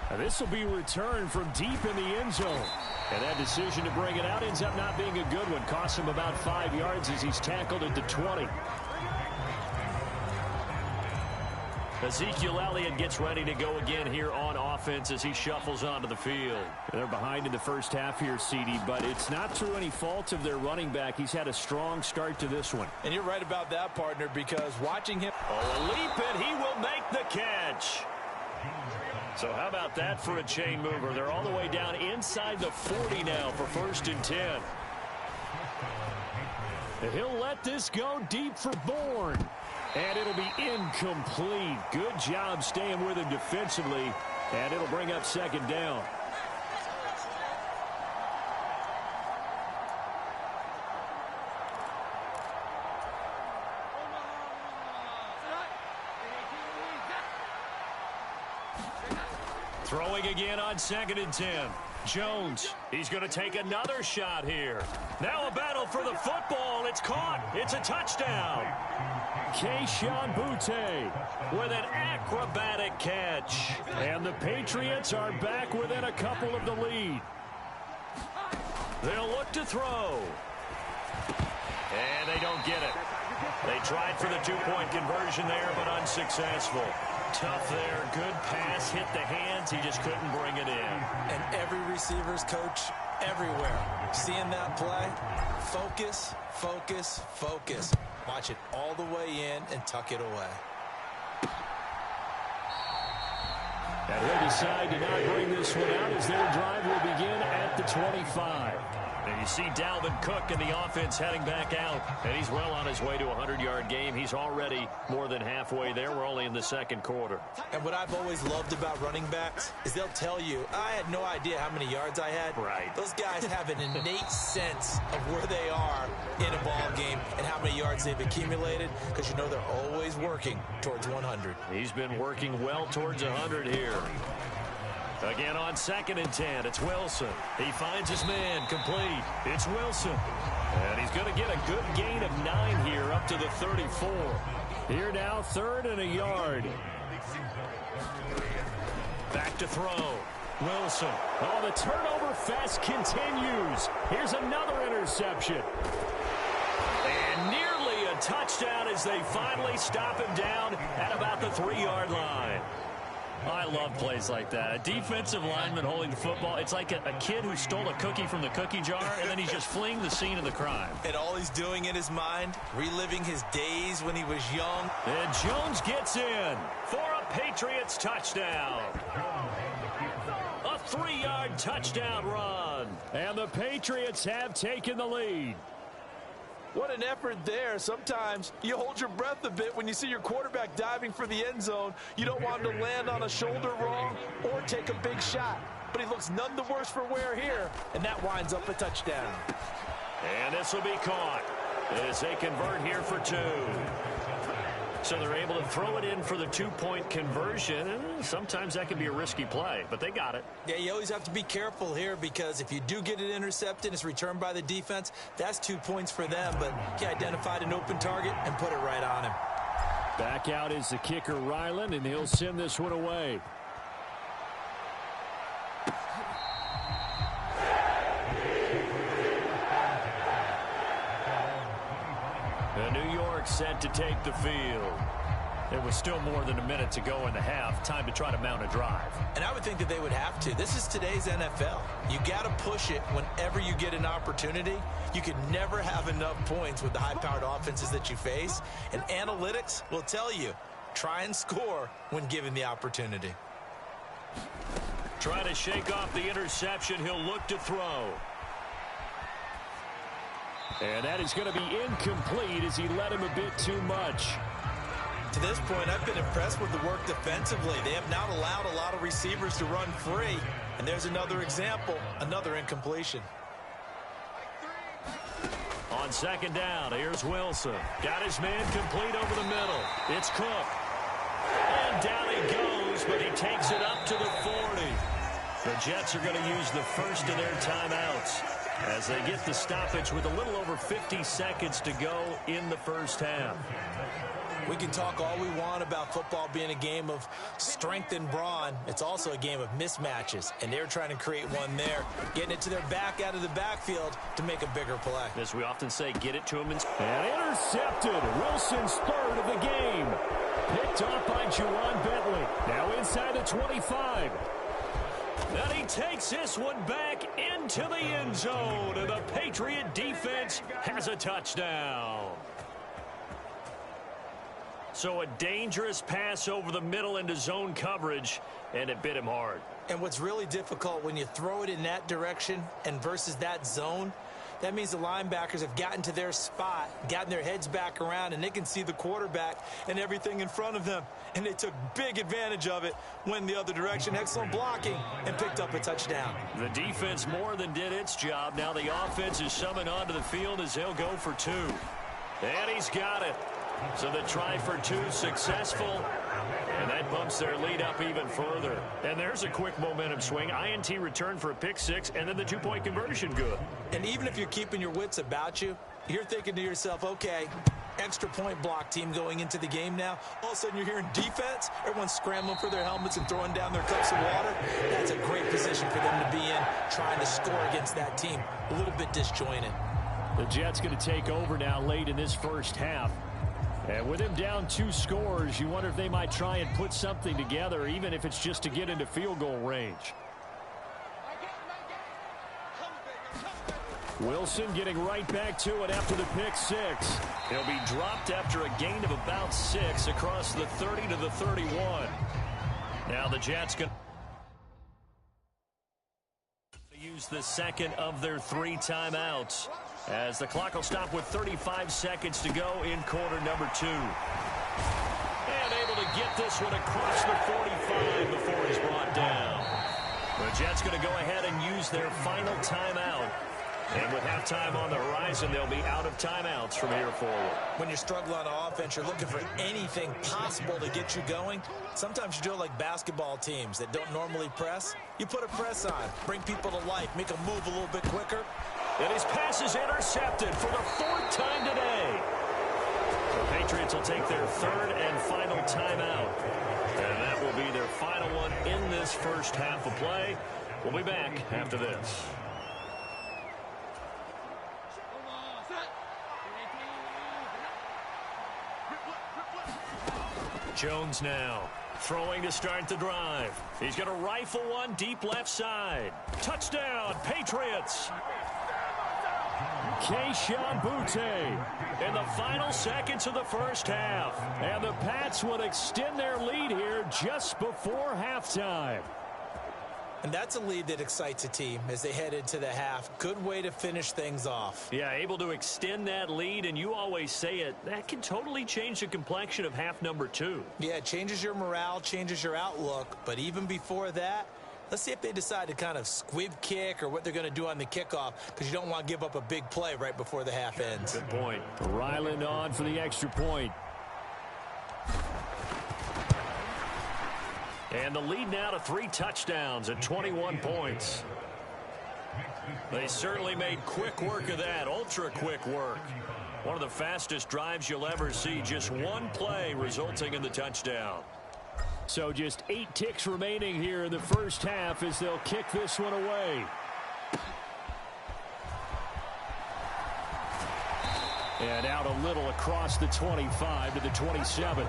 Speaker 3: Now this will be returned from deep in the end zone. And that decision to bring it out ends up not being a good one. Costs him about 5 yards as he's tackled at the 20. Ezekiel Elliott gets ready to go again here on offense as he shuffles onto the field.
Speaker 5: They're behind in the first half here, CD, but it's not through any fault of their running back. He's had a strong start to this one.
Speaker 4: And you're right about that, partner, because watching him...
Speaker 3: Oh, a leap, and he will make the catch. So how about that for a chain mover? They're all the way down inside the 40 now for 1st and 10.
Speaker 5: And he'll let this go deep for Bourne. And it'll be incomplete. Good job staying with him defensively. And it'll bring up 2nd down.
Speaker 3: Throwing again on 2nd and 10. Jones, he's going to take another shot here. Now a battle for the football. It's caught. It's a touchdown.
Speaker 5: Keyshawn Butte with an acrobatic catch. And the Patriots are back within a couple of the lead.
Speaker 3: They'll look to throw. And they don't get it. They tried for the 2-point conversion there, but unsuccessful. Tough there. Good pass. Hit the hands. He just couldn't bring it in.
Speaker 4: And every receiver's coach everywhere. Seeing that play, focus, focus, focus. Watch it all the way in and tuck it away.
Speaker 5: And he'll decide to not bring this one out as their drive will begin at the 25.
Speaker 3: And you see Dalvin Cook in the offense heading back out. And he's well on his way to a 100-yard game. He's already more than halfway there. We're only in the 2nd quarter.
Speaker 4: And what I've always loved about running backs is they'll tell you, I had no idea how many yards I had.
Speaker 3: Right.
Speaker 4: Those guys have an innate sense of where they are in a ball game and how many yards they've accumulated, because you know they're always working towards 100.
Speaker 3: He's been working well towards 100 here. Again on 2nd and 10, it's Wilson. He finds his man, complete. It's Wilson. And he's going to get a good gain of 9 here up to the 34.
Speaker 5: Here now, 3rd and a yard.
Speaker 3: Back to throw. Wilson.
Speaker 5: Oh, the turnover fest continues. Here's another interception.
Speaker 3: And nearly a touchdown as they finally stop him down at about the 3-yard line. I love plays like that. A defensive lineman holding the football. It's like a kid who stole a cookie from the cookie jar, and then he's just fleeing the scene of the crime.
Speaker 4: And all he's doing in his mind, reliving his days when he was young.
Speaker 3: And Jones gets in for a Patriots touchdown. A 3-yard touchdown run.
Speaker 5: And the Patriots have taken the lead.
Speaker 4: What an effort there. Sometimes you hold your breath a bit when you see your quarterback diving for the end zone. You don't want him to land on a shoulder wrong or take a big shot. But he looks none the worse for wear here, and that winds up a touchdown.
Speaker 3: And this will be caught as they convert here for 2. So they're able to throw it in for the 2-point conversion. And sometimes that can be a risky play, but they got it.
Speaker 4: Yeah, you always have to be careful here, because if you do get it intercepted, it's returned by the defense. That's 2 points for them, but he identified an open target and put it right on him.
Speaker 5: Back out is the kicker, Ryland, and he'll send this one away. New York set to take the field.
Speaker 3: It was still more than a minute to go in the half. Time to try to mount a drive.
Speaker 4: And I would think that they would have to. This is today's NFL. You got to push it whenever you get an opportunity. You can never have enough points with the high-powered offenses that you face. And analytics will tell you, try and score when given the opportunity.
Speaker 3: Trying to shake off the interception. He'll look to throw. And that is going to be incomplete as he led him a bit too much.
Speaker 4: To this point, I've been impressed with the work defensively. They have not allowed a lot of receivers to run free. And there's another example, another incompletion.
Speaker 3: On second down, here's Wilson. Got his man complete over the middle. It's Cook. And down he goes, but he takes it up to the 40. The Jets are going to use the first of their timeouts as they get the stoppage with a little over 50 seconds to go in the first half.
Speaker 4: We can talk all we want about football being a game of strength and brawn. It's also a game of mismatches, and they're trying to create one there, getting it to their back out of the backfield to make a bigger play.
Speaker 3: As we often say, get it to him.
Speaker 5: And intercepted. Wilson's third of the game. Picked off by Juwan Bentley. Now inside the 25.
Speaker 3: And he takes this one back into the end zone, and the Patriot defense has a touchdown. So a dangerous pass over the middle into zone coverage, and it bit him hard.
Speaker 4: And what's really difficult when you throw it in that direction and versus that zone, that means the linebackers have gotten to their spot, gotten their heads back around, and they can see the quarterback and everything in front of them. And they took big advantage of it, went the other direction, excellent blocking, and picked up a touchdown.
Speaker 3: The defense more than did its job. Now the offense is summoned onto the field as they'll go for two. And he's got it. So the try for two successful, and that bumps their lead up even further. And there's a quick momentum swing. INT return for a pick six, and then the two-point conversion good.
Speaker 4: And even if you're keeping your wits about you, you're thinking to yourself, okay, extra point block team going into the game now. All of a sudden you're hearing defense. Everyone's scrambling for their helmets and throwing down their cups of water. That's a great position for them to be in, trying to score against that team. A little bit disjointed.
Speaker 5: The Jets going to take over now late in this first half. And with him down 2 scores, you wonder if they might try and put something together, even if it's just to get into field goal range. Wilson getting right back to it after the pick six.
Speaker 3: He'll be dropped after a gain of about 6 across the 30 to the 31. Now the Jets going to use the second of their 3 timeouts, as the clock will stop with 35 seconds to go in quarter number 2. And able to get this one across the 45 before he's brought down. The Jets going to go ahead and use their final timeout. And with halftime on the horizon, they'll be out of timeouts from here forward.
Speaker 4: When you're struggling on offense, you're looking for anything possible to get you going. Sometimes you do it like basketball teams that don't normally press. You put a press on, bring people to life, make them move a little bit quicker.
Speaker 3: And his pass is intercepted for the 4th time today. The Patriots will take their 3rd and final timeout. And that will be their final one in this first half of play. We'll be back after this. Jones now throwing to start the drive. He's going to rifle one deep left side. Touchdown, Patriots.
Speaker 5: Keyshawn Boutte in the final seconds of the first half. And the Pats would extend their lead here just before halftime.
Speaker 4: And that's a lead that excites a team as they head into the half. Good way to finish things off.
Speaker 3: Yeah, able to extend that lead, and you always say it, that can totally change the complexion of half number 2.
Speaker 4: Yeah, it changes your morale, changes your outlook. But even before that, let's see if they decide to kind of squib kick or what they're going to do on the kickoff, because you don't want to give up a big play right before the half ends.
Speaker 3: Good point.
Speaker 5: Ryland on for the extra point.
Speaker 3: And the lead now to 3 touchdowns at 21 points. They certainly made quick work of that, ultra quick work. One of the fastest drives you'll ever see, just one play resulting in the touchdown.
Speaker 5: So just 8 ticks remaining here in the first half as they'll kick this one away. And out a little across the 25 to the 27.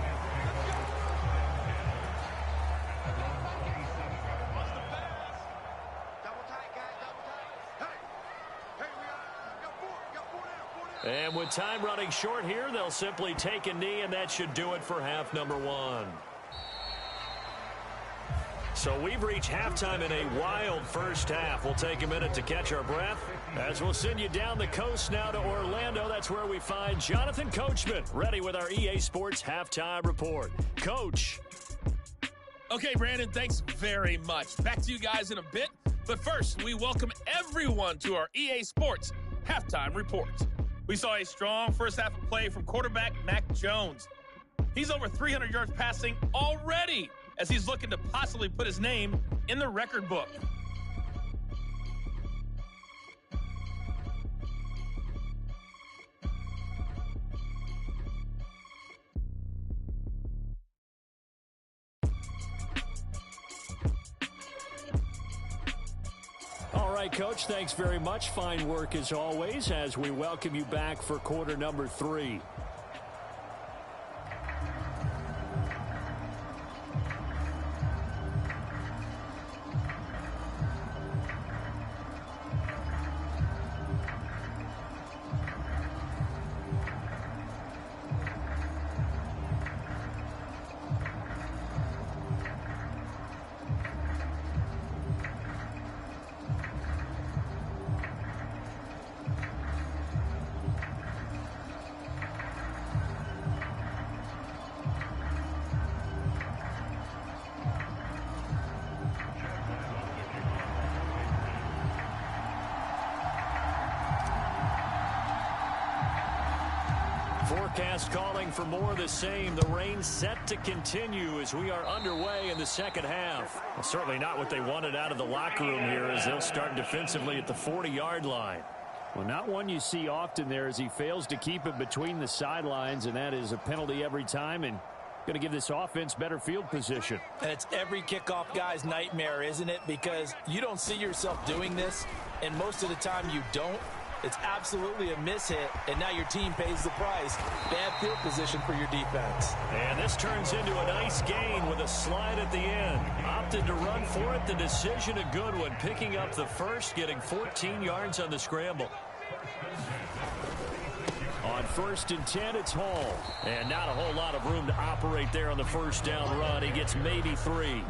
Speaker 3: And with time running short here, they'll simply take a knee, and that should do it for half number one. So we've reached halftime in a wild first half. We'll take a minute to catch our breath as we'll send you down the coast now to Orlando. That's where we find Jonathan Coachman, ready with our EA Sports Halftime Report. Coach.
Speaker 6: Okay, Brandon, thanks very much. Back to you guys in a bit. But first, we welcome everyone to our EA Sports Halftime Report. We saw a strong first half of play from quarterback Mac Jones. He's over 300 yards passing already, as he's looking to possibly put his name in the record book.
Speaker 5: All right, Coach, thanks very much. Fine work as always as we welcome you back for quarter number 3. Forecast calling for more of the same. The rain set to continue as we are underway in the second half.
Speaker 3: Well, certainly not what they wanted out of the locker room here as they'll start defensively at the 40-yard line.
Speaker 5: Well, not one you see often there as he fails to keep it between the sidelines, and that is a penalty every time and going to give this offense better field position.
Speaker 4: And it's every kickoff guy's nightmare, isn't it? Because you don't see yourself doing this, and most of the time you don't. It's absolutely a mishit, and now your team pays the price. Bad field position for your defense.
Speaker 3: And this turns into a nice gain with a slide at the end. Opted to run for it. The decision a good one. Picking up the first, getting 14 yards on the scramble.
Speaker 5: On 1st and 10, it's Hall.
Speaker 3: And not a whole lot of room to operate there on the first down run. He gets maybe 3.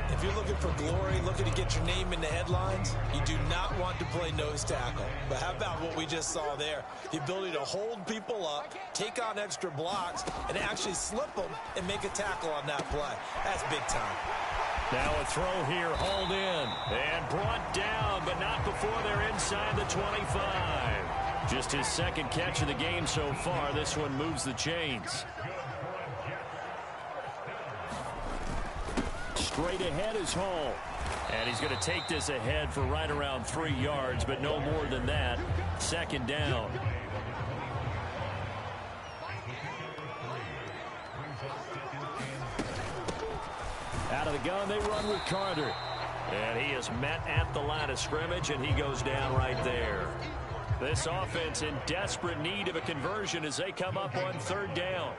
Speaker 4: If you're looking for glory, looking to get your name in the headlines, you do not want to play nose tackle. But how about what we just saw there? The ability to hold people up, take on extra blocks, and actually slip them and make a tackle on that play. That's big time.
Speaker 3: Now a throw here, hauled in, and brought down, but not before they're inside the 25. Just his second catch of the game so far. This one moves the chains.
Speaker 5: Straight ahead is Hall.
Speaker 3: And he's going to take this ahead for right around 3 yards, but no more than that. Second down.
Speaker 5: Out of the gun, they run with Carter.
Speaker 3: And he is met at the line of scrimmage, and he goes down right there. This offense in desperate need of a conversion as they come up on 3rd down.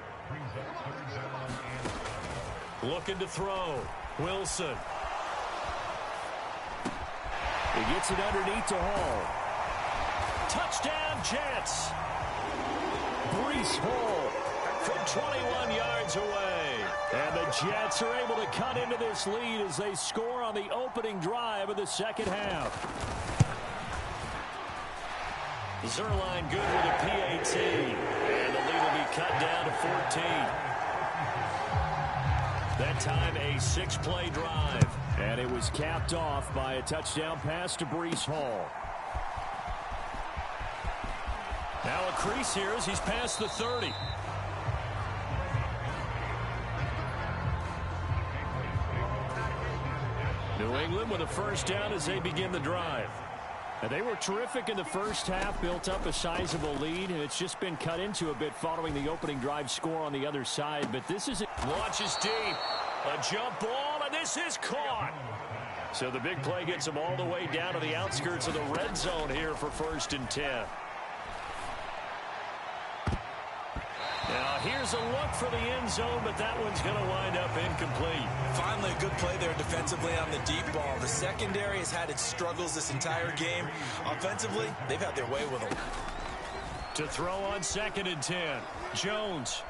Speaker 3: Looking to throw. Wilson.
Speaker 5: He gets it underneath to Hall.
Speaker 3: Touchdown, Jets.
Speaker 5: Breece Hall
Speaker 3: from 21 yards away.
Speaker 5: And the Jets are able to cut into this lead as they score on the opening drive of the second half.
Speaker 3: Zerline good with a PAT. And the lead will be cut down to 14. That time a 6-play drive.
Speaker 5: And it was capped off by a touchdown pass to Breece Hall.
Speaker 3: Now a crease here as he's past the 30. New England with a first down as they begin the drive.
Speaker 5: And they were terrific in the first half, built up a sizable lead, and it's just been cut into a bit following the opening drive score on the other side. But this is
Speaker 3: launches deep. A jump ball, and this is caught. So the big play gets them all the way down to the outskirts of the red zone here for 1st and 10. Now here's a look for the end zone, but that one's going to wind up incomplete.
Speaker 4: Finally a good play there defensively on the deep ball. The secondary has had its struggles this entire game. Offensively, they've had their way with them.
Speaker 5: To throw on 2nd and 10. Jones.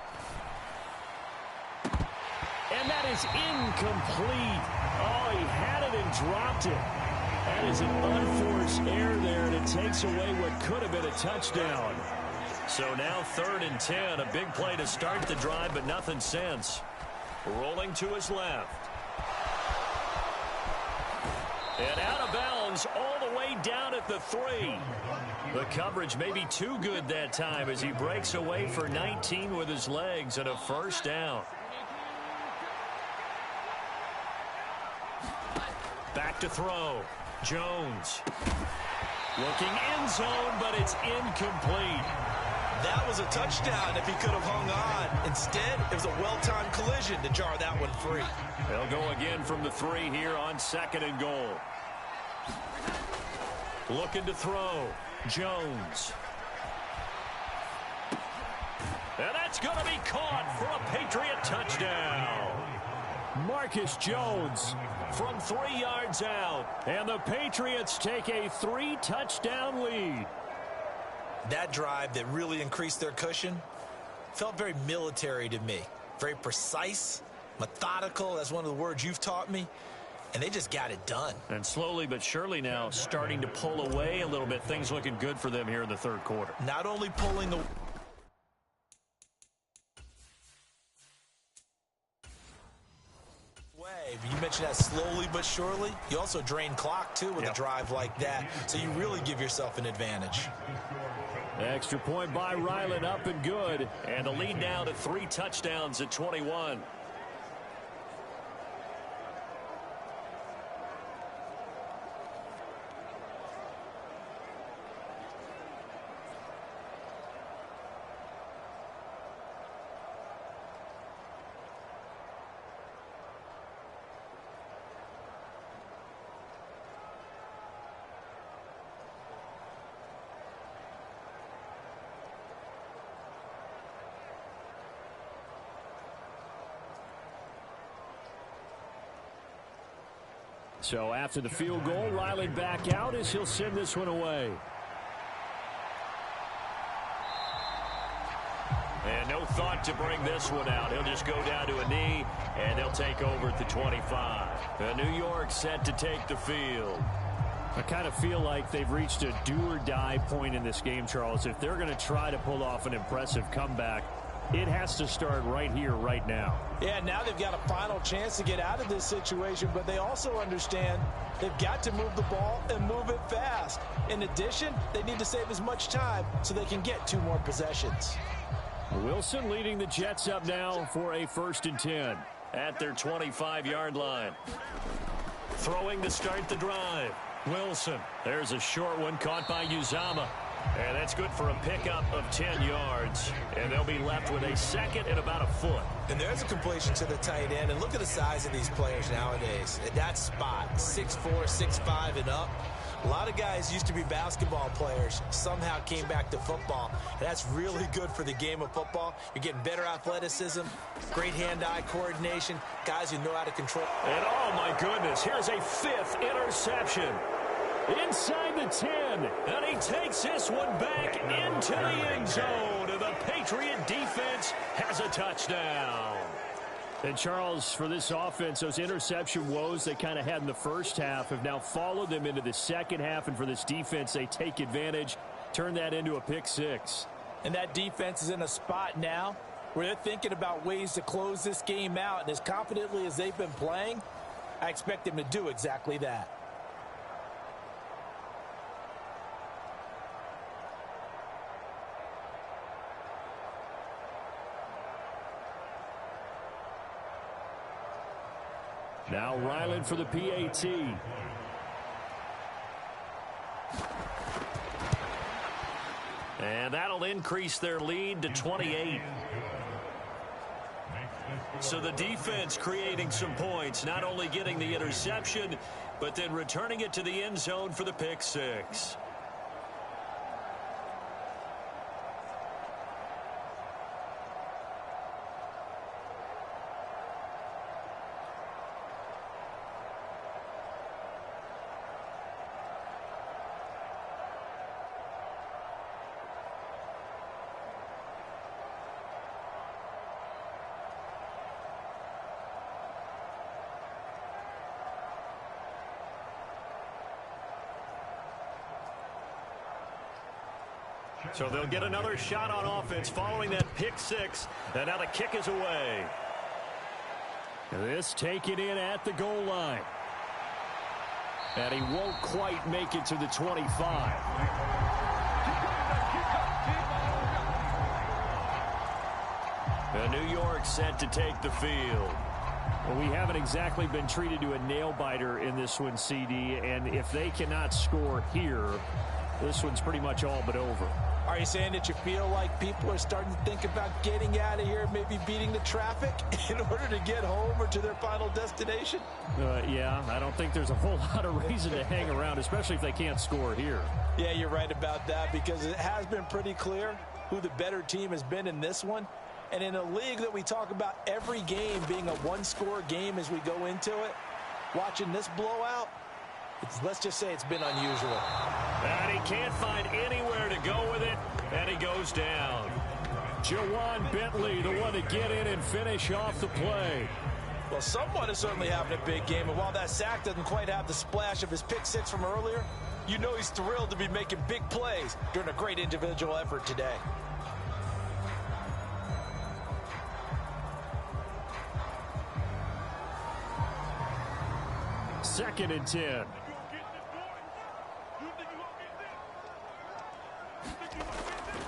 Speaker 5: And that is incomplete. Oh, he had it and dropped it. That is an unforced error there, and it takes away what could have been a touchdown.
Speaker 3: So now 3rd and 10. A big play to start the drive, but nothing since. Rolling to his left. And out of bounds all the way down at the 3. The coverage may be too good that time as he breaks away for 19 with his legs and a 1st down. Back to throw. Jones. Looking end zone, but it's incomplete.
Speaker 4: That was a touchdown if he could have hung on. Instead, it was a well-timed collision to jar that one free.
Speaker 3: They'll go again from the 3 here on 2nd and goal. Looking to throw. Jones. And that's going to be caught for a Patriot touchdown.
Speaker 5: Marcus Jones from 3 yards out. And the Patriots take a 3-touchdown lead.
Speaker 4: That drive that really increased their cushion felt very military to me. Very precise, methodical. That's one of the words you've taught me. And they just got it done.
Speaker 3: And slowly but surely now starting to pull away a little bit. Things looking good for them here in the 3rd quarter.
Speaker 4: Not only pulling the way, but you mentioned that slowly but surely. You also drain clock, too, with a drive like that. So you really give yourself an advantage.
Speaker 5: Extra point by Ryland, up and good.
Speaker 3: And the lead now to 3 touchdowns at 21.
Speaker 5: So after the field goal, Ryland back out as he'll send this one away.
Speaker 3: And no thought to bring this one out. He'll just go down to a knee, and they'll take over at the 25. New York set to take the field.
Speaker 5: I kind of feel like they've reached a do-or-die point in this game, Charles. If they're going to try to pull off an impressive comeback, it has to start right here, right now.
Speaker 4: Yeah, now they've got a final chance to get out of this situation, but they also understand they've got to move the ball and move it fast. In addition, they need to save as much time so they can get 2 more possessions.
Speaker 5: Wilson leading the Jets up now for a 1st and 10.
Speaker 3: At their 25-yard line. Throwing to start the drive. Wilson. There's a short one caught by Uzama. And that's good for a pickup of 10 yards. And they'll be left with a 2nd and about a foot.
Speaker 4: And there's a completion to the tight end. And look at the size of these players nowadays. At that spot, 6'4", 6'5", and up. A lot of guys used to be basketball players, somehow came back to football. And that's really good for the game of football. You're getting better athleticism, great hand-eye coordination, guys who know how to control.
Speaker 3: And oh my goodness, here's a 5th interception.
Speaker 5: Inside the 10.
Speaker 3: And he takes this one back into the end zone. And the Patriot defense has a touchdown.
Speaker 5: And Charles, for this offense, those interception woes they kind of had in the first half have now followed them into the second half. And for this defense, they take advantage, turn that into a pick 6.
Speaker 4: And that defense is in a spot now where they're thinking about ways to close this game out. And as confidently as they've been playing, I expect them to do exactly that.
Speaker 5: Now Ryland for the PAT.
Speaker 3: And that'll increase their lead to 28. So the defense creating some points, not only getting the interception, but then returning it to the end zone for the pick 6. So they'll get another shot on offense following that pick six. And now the kick is away.
Speaker 5: This taken in at the goal line. And he won't quite make it to the 25.
Speaker 3: New York set to take the field.
Speaker 5: Well, we haven't exactly been treated to a nail-biter in this one, CD. And if they cannot score here, this one's pretty much all but over.
Speaker 4: Are you saying that you feel like people are starting to think about getting out of here, maybe beating the traffic in order to get home or to their final destination?
Speaker 5: Yeah, I don't think there's a whole lot of reason to hang around, especially if they can't score here.
Speaker 4: Yeah, you're right about that, because it has been pretty clear who the better team has been in this one. And in a league that we talk about every game being a one-score game as we go into it, watching this blowout, let's just say it's been unusual.
Speaker 3: And he can't find anywhere to go with it, and he goes down.
Speaker 5: Jawan Bentley, the one to get in and finish off the play.
Speaker 4: Well, someone is certainly having a big game, and while that sack doesn't quite have the splash of his pick six from earlier, you know he's thrilled to be making big plays during a great individual effort today.
Speaker 5: Second and 10.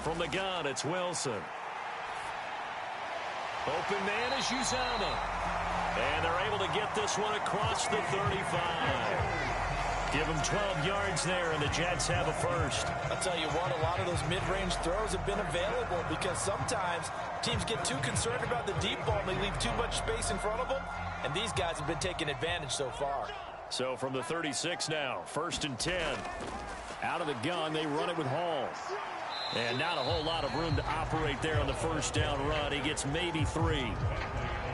Speaker 3: From the gun, it's Wilson. Open man is Uzama. And they're able to get this one across the 35. Give them 12 yards there, and the Jets have a first.
Speaker 4: I'll tell you what, a lot of those mid-range throws have been available because sometimes teams get too concerned about the deep ball and they leave too much space in front of them, and these guys have been taking advantage so far.
Speaker 3: So from the 36 now, first and 10.
Speaker 5: Out of the gun, they run it with Hall.
Speaker 3: And not a whole lot of room to operate there on the first down run. He gets maybe 3.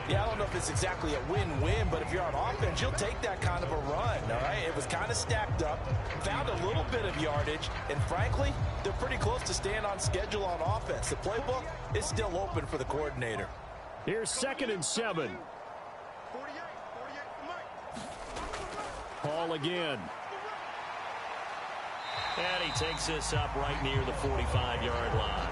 Speaker 4: Yeah, I don't know if it's exactly a win-win, but if you're on offense, you'll take that kind of a run, all right? It was kind of stacked up, found a little bit of yardage, and frankly, they're pretty close to staying on schedule on offense. The playbook is still open for the coordinator.
Speaker 5: Here's second and 7. Hall again.
Speaker 3: And he takes this up right near the 45-yard line.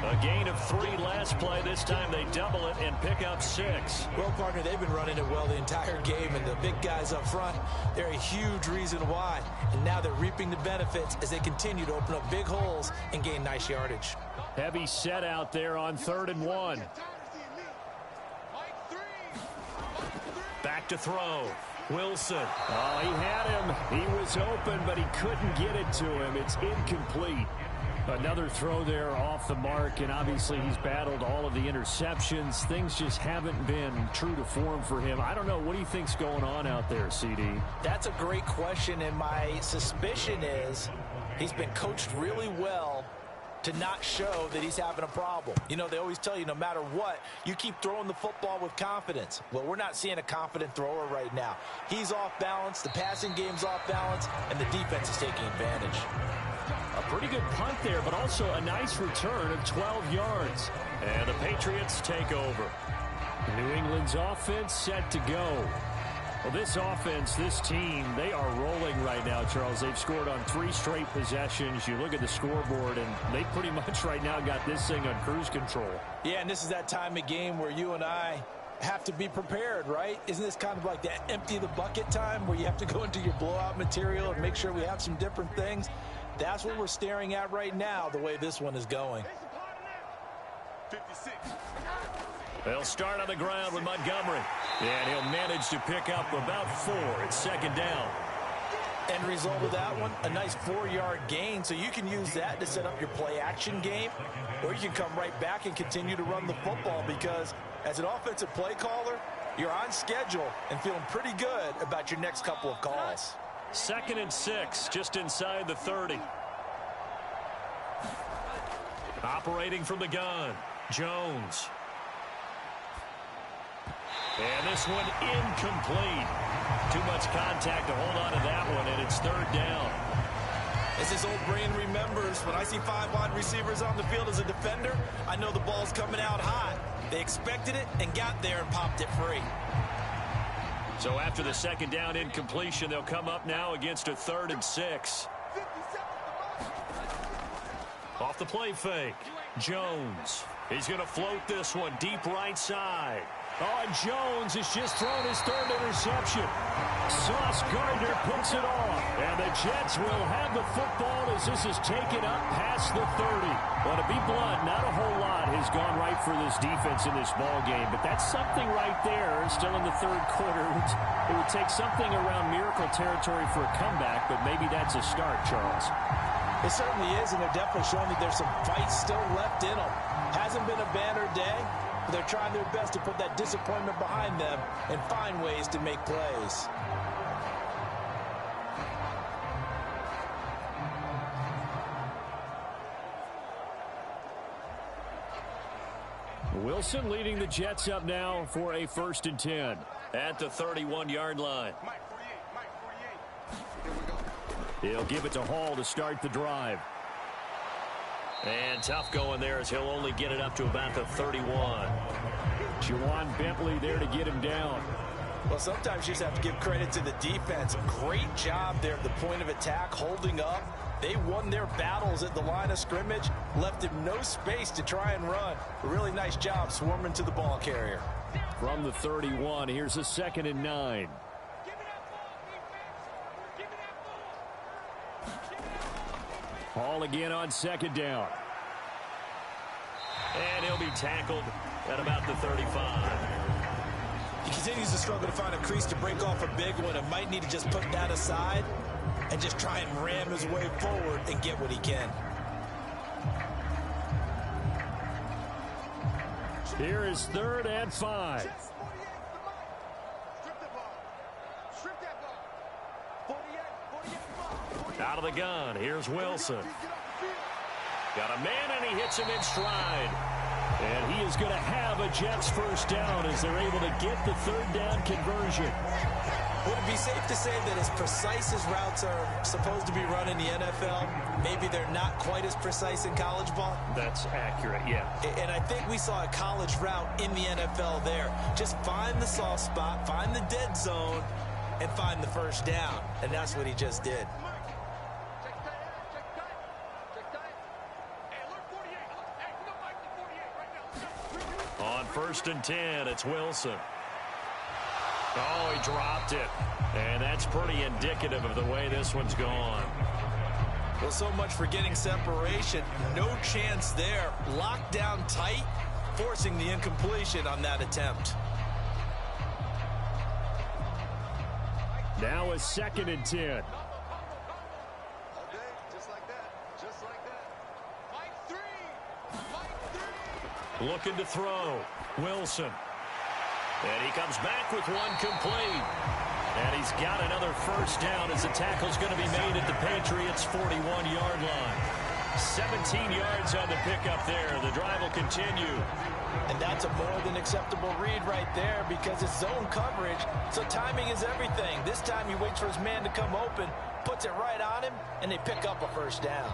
Speaker 3: A gain of 3 last play. This time they double it and pick up 6.
Speaker 4: Well, partner, they've been running it well the entire game, and the big guys up front, they're a huge reason why. And now they're reaping the benefits as they continue to open up big holes and gain nice yardage.
Speaker 5: Heavy set out there on 3rd and 1.
Speaker 3: Back to throw. Wilson.
Speaker 5: Oh, he had him. He was open, but he couldn't get it to him. It's incomplete. Another throw there off the mark, and obviously he's battled all of the interceptions. Things just haven't been true to form for him. I don't know. What do you think's going on out there, CD?
Speaker 4: That's a great question, and my suspicion is he's been coached really well to not show that he's having a problem. You know, they always tell you no matter what, you keep throwing the football with confidence. Well, we're not seeing a confident thrower right now. He's off balance, the passing game's off balance, and the defense is taking advantage.
Speaker 5: A pretty good punt there, but also a nice return of 12 yards.
Speaker 3: And the Patriots take over.
Speaker 5: New England's offense set to go. Well, this offense, this team, they are rolling right now, Charles. They've scored on 3 straight possessions. You look at the scoreboard, and they pretty much right now got this thing on cruise control.
Speaker 4: Yeah, and this is that time of game where you and I have to be prepared, right? Isn't this kind of like that empty the bucket time where you have to go into your blowout material and make sure we have some different things? That's what we're staring at right now, the way this one is going.
Speaker 2: 56.
Speaker 3: They'll start on the ground with Montgomery. And he'll manage to pick up about 4. It's second down.
Speaker 4: End result of that one, a nice 4-yard gain. So you can use that to set up your play-action game, or you can come right back and continue to run the football because as an offensive play caller, you're on schedule and feeling pretty good about your next couple of calls.
Speaker 3: Second and 6, just inside the 30. Operating from the gun, Jones. And this one incomplete. Too much contact to hold on to that one, and it's 3rd down.
Speaker 4: As his old brain remembers, when I see 5 wide receivers on the field as a defender, I know the ball's coming out hot. They expected it and got there and popped it free.
Speaker 3: So after the second down incompletion, they'll come up now against a 3rd and 6. Off the the play fake. Jones. He's going to float this one deep right side. Oh, and Jones has just thrown his third interception. Sauce Gardner puts it off. And the Jets will have the football as this is taken up past the 30. Well, to be blunt, not a whole lot has gone right for this defense in this ball game. But that's something right there, still in the third quarter. It would take something around miracle territory for a comeback, but maybe that's a start, Charles.
Speaker 4: It certainly is, and they're definitely showing that there's some fight still left in them. Hasn't been a banner day, but they're trying their best to put that disappointment behind them and find ways to make plays.
Speaker 5: Wilson leading the Jets up now for a 1st and 10.
Speaker 3: At the 31-yard line.
Speaker 5: He'll give it to Hall to start the drive.
Speaker 3: And tough going there as he'll only get it up to about the 31.
Speaker 5: Juwan Bentley there to get him down.
Speaker 4: Well, sometimes you just have to give credit to the defense. Great job there at the point of attack, holding up. They won their battles at the line of scrimmage, left him no space to try and run. A really nice job swarming to the ball carrier.
Speaker 5: From the 31, here's a 2nd and 9. Hall again on 2nd down.
Speaker 3: And he'll be tackled at about the 35.
Speaker 4: He continues to struggle to find a crease to break off a big one and might need to just put that aside and just try and ram his way forward and get what he can.
Speaker 5: Here is 3rd and 5.
Speaker 3: Out of the gun, here's Wilson. Got a man, and he hits him in stride.
Speaker 5: And he is going to have a Jets 1st down as they're able to get the 3rd down conversion.
Speaker 4: Would it be safe to say that as precise as routes are supposed to be run in the NFL, maybe they're not quite as precise in college ball?
Speaker 3: That's accurate, yeah.
Speaker 4: And I think we saw a college route in the NFL there. Just find the soft spot, find the dead zone, and find the 1st down. And that's what he just did.
Speaker 3: On 1st and 10, it's Wilson. Oh, he dropped it. And that's pretty indicative of the way this one's gone.
Speaker 4: Well, so much for getting separation. No chance there. Locked down tight, forcing the incompletion on that attempt.
Speaker 5: Now a 2nd and 10.
Speaker 3: Looking to throw. Wilson. And he comes back with one complete. And he's got another 1st down as the tackle's going to be made at the Patriots' 41-yard line. 17 yards on the pickup there. The drive will continue.
Speaker 4: And that's a more than acceptable read right there because it's zone coverage, so timing is everything. This time he waits for his man to come open, puts it right on him, and they pick up a 1st down.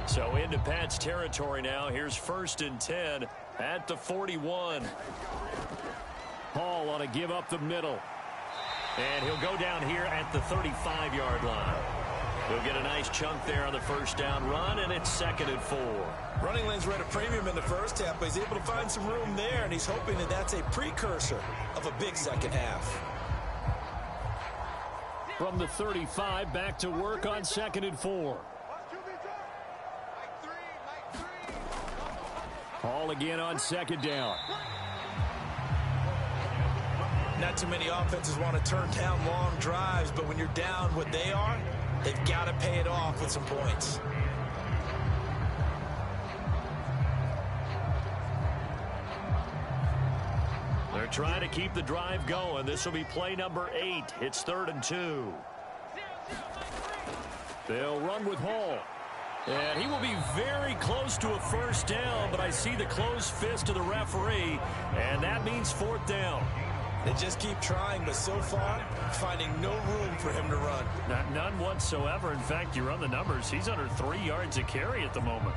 Speaker 3: So into Pat's territory now. Here's 1st and 10 at the 41.
Speaker 5: Hall on a give up the middle.
Speaker 3: And he'll go down here at the 35-yard line. He'll get a nice chunk there on the 1st down run, and it's 2nd and 4.
Speaker 4: Running lanes were at a premium in the 1st half, but he's able to find some room there, and he's hoping that that's a precursor of a big 2nd half.
Speaker 5: From the 35, back to work on 2nd and 4. Hall again on 2nd down.
Speaker 4: Not too many offenses want to turn down long drives, but when you're down what they are, they've got to pay it off with some points.
Speaker 3: They're trying to keep the drive going. This will be play number 8. It's 3rd and 2.
Speaker 5: They'll run with Hall.
Speaker 3: And he will be very close to a 1st down, but I see the closed fist of the referee, and that means 4th down.
Speaker 4: They just keep trying, but so far, finding no room for him to run.
Speaker 3: None whatsoever. In fact, you run the numbers. He's under 3 yards a carry at the moment.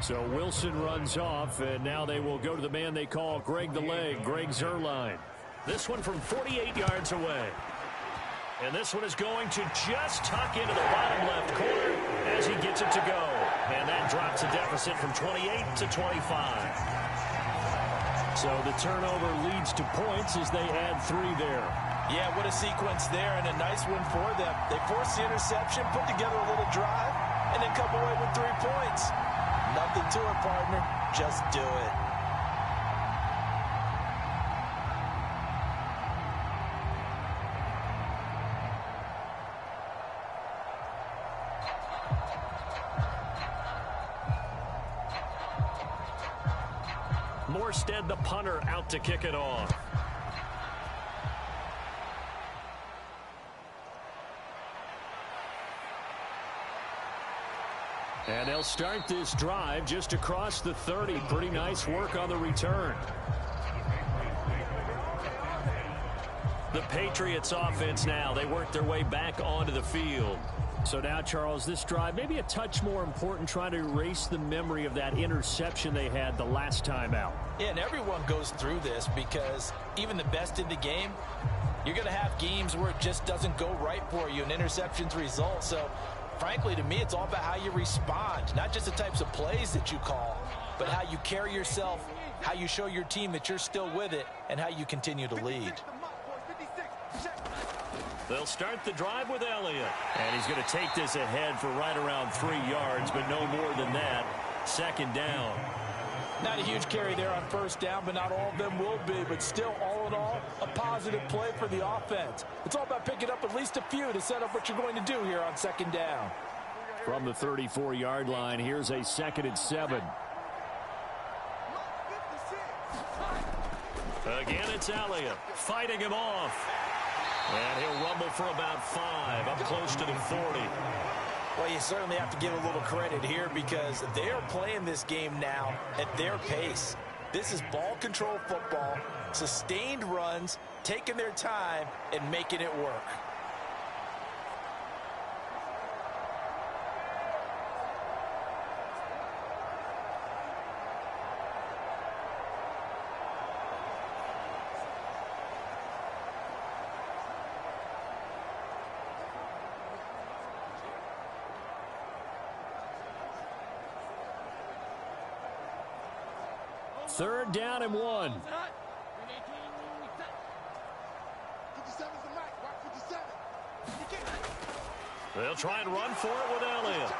Speaker 5: So Wilson runs off, and now they will go to the man they call Greg the Leg, Greg Zuerlein. This one from 48 yards away. And this one is going to just tuck into the bottom left corner as he gets it to go. And that drops the deficit from 28 to 25. So the turnover leads to points as they add 3 there.
Speaker 4: Yeah, what a sequence there, and a nice one for them. They force the interception, put together a little drive, and then come away with 3 points. Nothing to it, partner. Just do it.
Speaker 5: Morstead, the punter, out to kick it off. And they'll start this drive just across the 30. Pretty nice work on the return. The Patriots offense now. They work their way back onto the field. So now, Charles, this drive maybe a touch more important, trying to erase the memory of that interception they had the last time out.
Speaker 4: Yeah, and everyone goes through this because even the best in the game, you're going to have games where it just doesn't go right for you, and interceptions result. So, frankly, to me, it's all about how you respond, not just the types of plays that you call, but how you carry yourself, how you show your team that you're still with it, and how you continue to lead.
Speaker 5: They'll start the drive with Elliott. And he's going to take this ahead for right around 3 yards, but no more than that. Second down.
Speaker 4: Not a huge carry there on first down, but not all of them will be. But still, all in all, a positive play for the offense. It's all about picking up at least a few to set up what you're going to do here on second down.
Speaker 5: From the 34-yard line, here's a 2nd and 7. Again, it's Elliott fighting him off. And he'll rumble for about 5, up close to the 40.
Speaker 4: Well, you certainly have to give a little credit here because they are playing this game now at their pace. This is ball control football, sustained runs, taking their time, and making it work.
Speaker 5: Third down and 1. They'll try and run for it with Elliott.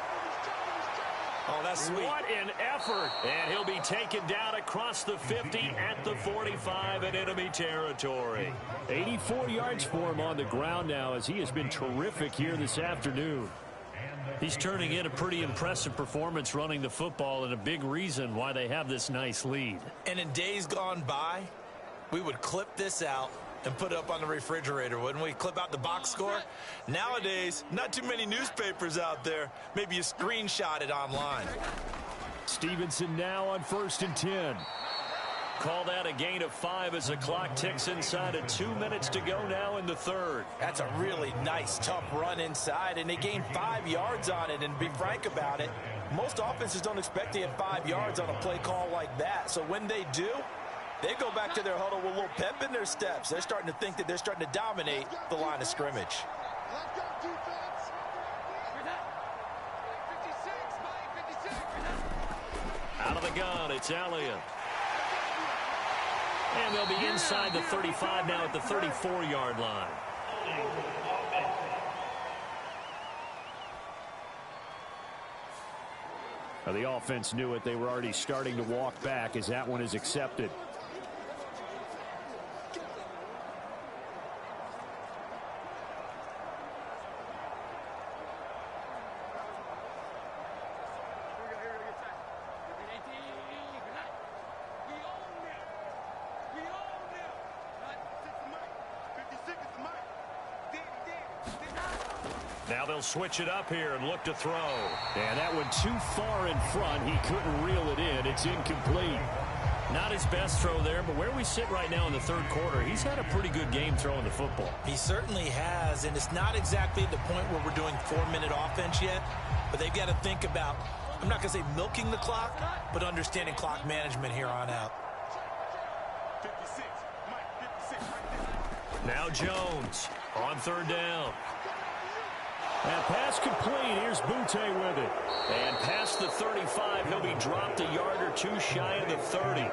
Speaker 4: Oh, that's sweet.
Speaker 5: What an effort. And he'll be taken down across the 50 at the 45 in enemy territory. 84 yards for him on the ground now as he has been terrific here this afternoon. He's turning in a pretty impressive performance running the football, and a big reason why they have this nice lead.
Speaker 4: And in days gone by, we would clip this out and put it up on the refrigerator, wouldn't we? Clip out the box score. Nowadays, not too many newspapers out there. Maybe you screenshot it online.
Speaker 5: Stevenson now on 1st and 10. Call that a gain of 5 as the clock ticks inside of 2 minutes to go now in the third.
Speaker 4: That's a really nice, tough run inside, and they gained 5 yards on it. And to be frank about it, most offenses don't expect to get 5 yards on a play call like that. So when they do, they go back to their huddle with a little pep in their steps. They're starting to think that they're starting to dominate the line of scrimmage.
Speaker 5: Out of the gun, it's Elliott. And they'll be inside the 35 now at the 34-yard line. Now the offense knew it. They were already starting to walk back as that one is accepted. Now they'll switch it up here and look to throw. And that one too far in front. He couldn't reel it in. It's incomplete. Not his best throw there, but where we sit right now in the third quarter, he's had a pretty good game throwing the football.
Speaker 4: He certainly has, and it's not exactly the point where we're doing 4-minute offense yet, but they've got to think about I'm not going to say milking the clock, but understanding clock management here on out.
Speaker 3: Now Jones on third down.
Speaker 5: And pass complete. Here's Butte with it.
Speaker 3: And past the 35, he'll be dropped a yard or two shy of the 30.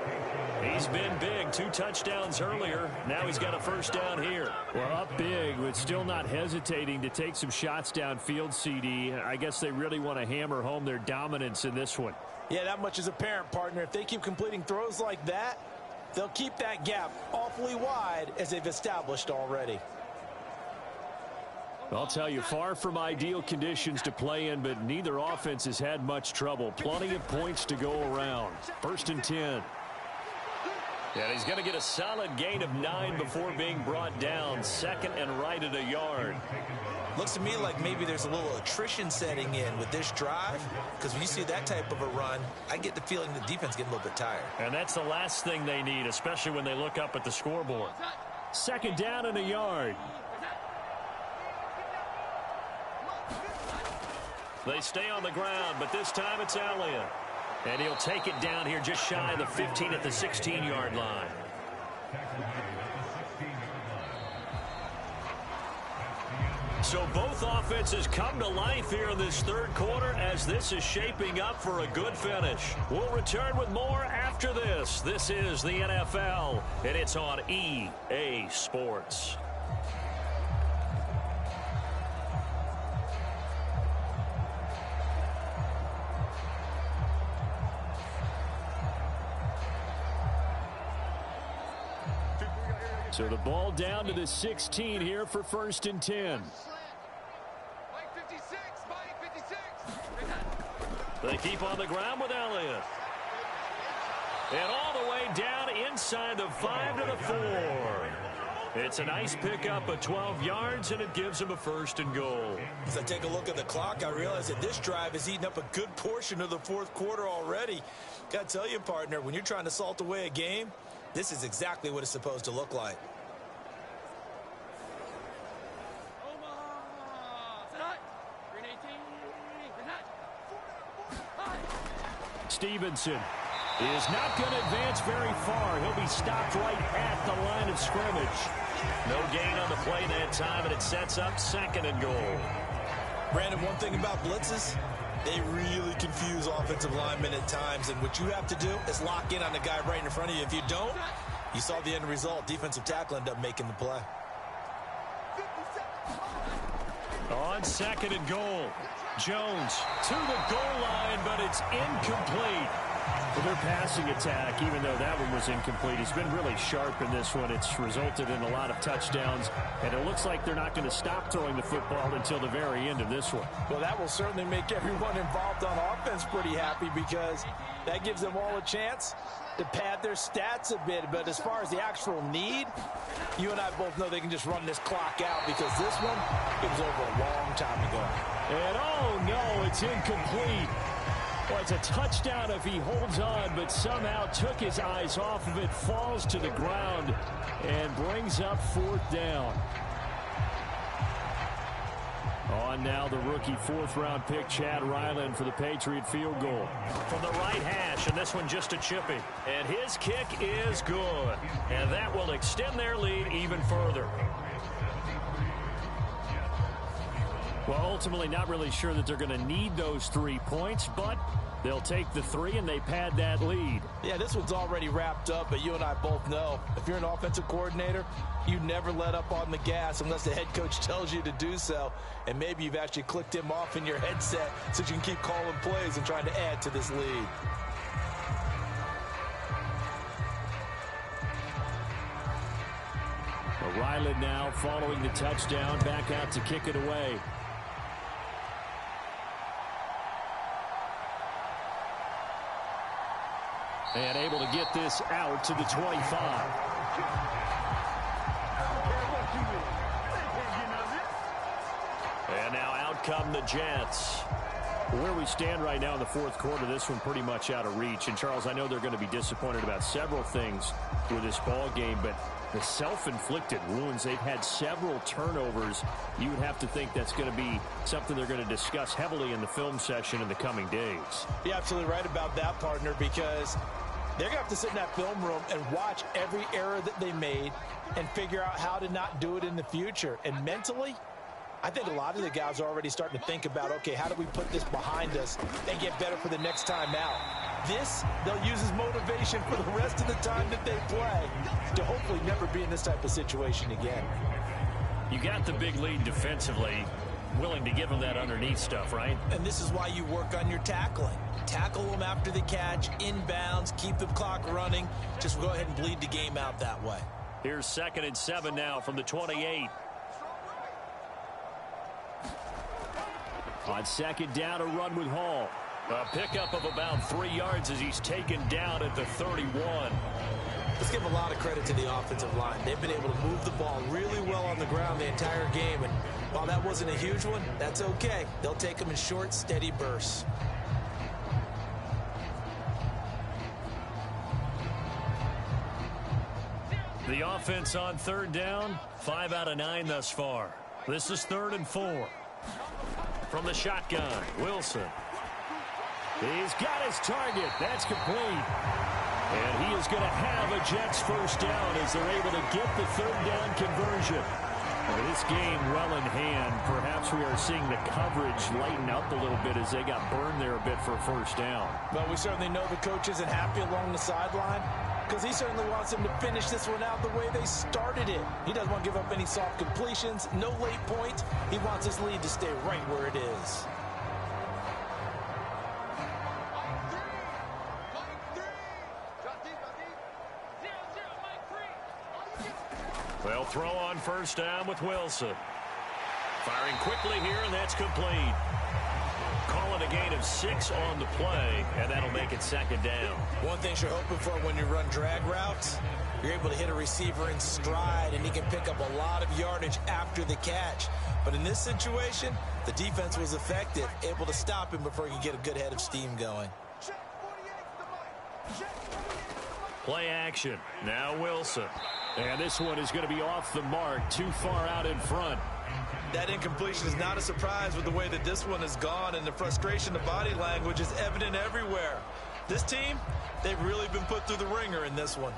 Speaker 3: He's been big. 2 touchdowns earlier. Now he's got a first down here.
Speaker 5: Well, up big, but still not hesitating to take some shots downfield, CD. I guess they really want to hammer home their dominance in this one.
Speaker 4: Yeah, that much is apparent, partner. If they keep completing throws like that, they'll keep that gap awfully wide as they've established already.
Speaker 5: I'll tell you, far from ideal conditions to play in, but neither offense has had much trouble. Plenty of points to go around. 1st and 10.
Speaker 3: Yeah, he's going to get a solid gain of 9 before being brought down. 2nd and right at a yard.
Speaker 4: Looks to me like maybe there's a little attrition setting in with this drive, because when you see that type of a run, I get the feeling the defense getting a little bit tired.
Speaker 3: And that's the last thing they need, especially when they look up at the scoreboard.
Speaker 5: 2nd down and a yard.
Speaker 3: They stay on the ground, but this time it's Elliott. And he'll take it down here just shy of the 15 at the 16-yard line. So both offenses come to life here in this third quarter as this is shaping up for a good finish. We'll return with more after this. This is the NFL, and it's on EA Sports.
Speaker 5: So the ball down to the 16 here for 1st and 10.
Speaker 3: They keep on the ground with Elliott. And all the way down inside the 5 to the 4. It's a nice pickup of 12 yards, and it gives him a 1st and goal.
Speaker 4: As I take a look at the clock, I realize that this drive has eaten up a good portion of the 4th quarter already. Got to tell you, partner, when you're trying to salt away a game, this is exactly what it's supposed to look like.
Speaker 5: Stevenson is not going to advance very far. He'll be stopped right at the line of scrimmage.
Speaker 3: No gain on the play that time, and it sets up 2nd and goal.
Speaker 4: Brandon, one thing about blitzes, they really confuse offensive linemen at times, and what you have to do is lock in on the guy right in front of you. If you don't, you saw the end result. Defensive tackle ended up making the play.
Speaker 3: On 2nd and goal, Jones to the goal line, but it's incomplete.
Speaker 5: For their passing attack, even though that one was incomplete, it's been really sharp in this one. It's resulted in a lot of touchdowns, and it looks like they're not going to stop throwing the football until the very end of this one.
Speaker 4: Well, that will certainly make everyone involved on offense pretty happy, because that gives them all a chance to pad their stats a bit. But as far as the actual need, you and I both know they can just run this clock out, because this one, it was over a long time ago.
Speaker 5: And oh no, it's incomplete. Well, it's a touchdown if he holds on, but somehow took his eyes off of it, falls to the ground, and brings up 4th down. On now the rookie 4th-round pick, Chad Ryland, for the Patriot field goal.
Speaker 3: From the right hash, and this one just a chippy. And his kick is good. And that will extend their lead even further.
Speaker 5: Well, ultimately not really sure that they're going to need those 3 points, but they'll take the 3 and they pad that lead.
Speaker 4: Yeah, this one's already wrapped up, but you and I both know if you're an offensive coordinator, you never let up on the gas unless the head coach tells you to do so. And maybe you've actually clicked him off in your headset so you can keep calling plays and trying to add to this lead.
Speaker 5: Ryland now following the touchdown, back out to kick it away. And able to get this out to the 25. And now out come the Jets. where we stand right now in the fourth quarter, this one pretty much out of reach. And, Charles, I know they're going to be disappointed about several things with this ball game, but the self-inflicted wounds, they've had several turnovers. You would have to think that's going to be something they're going to discuss heavily in the film session in the coming days.
Speaker 4: You're absolutely right about that, partner, because they're going to have to sit in that film room and watch every error that they made and figure out how to not do it in the future. And mentally, I think a lot of the guys are already starting to think about, okay, how do we put this behind us and get better for the next time out? This, they'll use as motivation for the rest of the time that they play to hopefully never be in this type of situation again.
Speaker 5: You got the big lead defensively, willing to give them that underneath stuff, right?
Speaker 4: And this is why you work on your tackling. Tackle them after the catch, inbounds, keep the clock running. Just go ahead and bleed the game out that way.
Speaker 5: Here's 2nd and 7 now from the 28. On 2nd down, a run with Hall. A pickup of about 3 yards as he's taken down at the 31.
Speaker 4: Let's give a lot of credit to the offensive line. They've been able to move the ball really well on the ground the entire game. And while that wasn't a huge one, that's okay. They'll take them in short, steady bursts.
Speaker 5: The offense on 3rd down, 5 out of 9 thus far. This is 3rd and 4. From the shotgun, Wilson. He's got his target. That's complete. And he is going to have a Jets first down as they're able to get the 3rd down conversion. This game well in hand. Perhaps we are seeing the coverage lighten up a little bit as they got burned there a bit for a first down.
Speaker 4: Well, we certainly know the coach isn't happy along the sideline because he certainly wants them to finish this one out the way they started it. He doesn't want to give up any soft completions, no late points. He wants his lead to stay right where it is.
Speaker 5: They'll throw on first down with Wilson. Firing quickly here, and that's complete. Call it a gain of 6 on the play, and that'll make it 2nd down.
Speaker 4: One thing you're hoping for when you run drag routes, you're able to hit a receiver in stride, and he can pick up a lot of yardage after the catch. But in this situation, the defense was effective, able to stop him before he could get a good head of steam going.
Speaker 5: Play action. Now Wilson. And this one is going to be off the mark, too far out in front.
Speaker 4: That incompletion is not a surprise with the way that this one has gone, and the frustration of body language is evident everywhere. This team, they've really been put through the ringer in this one.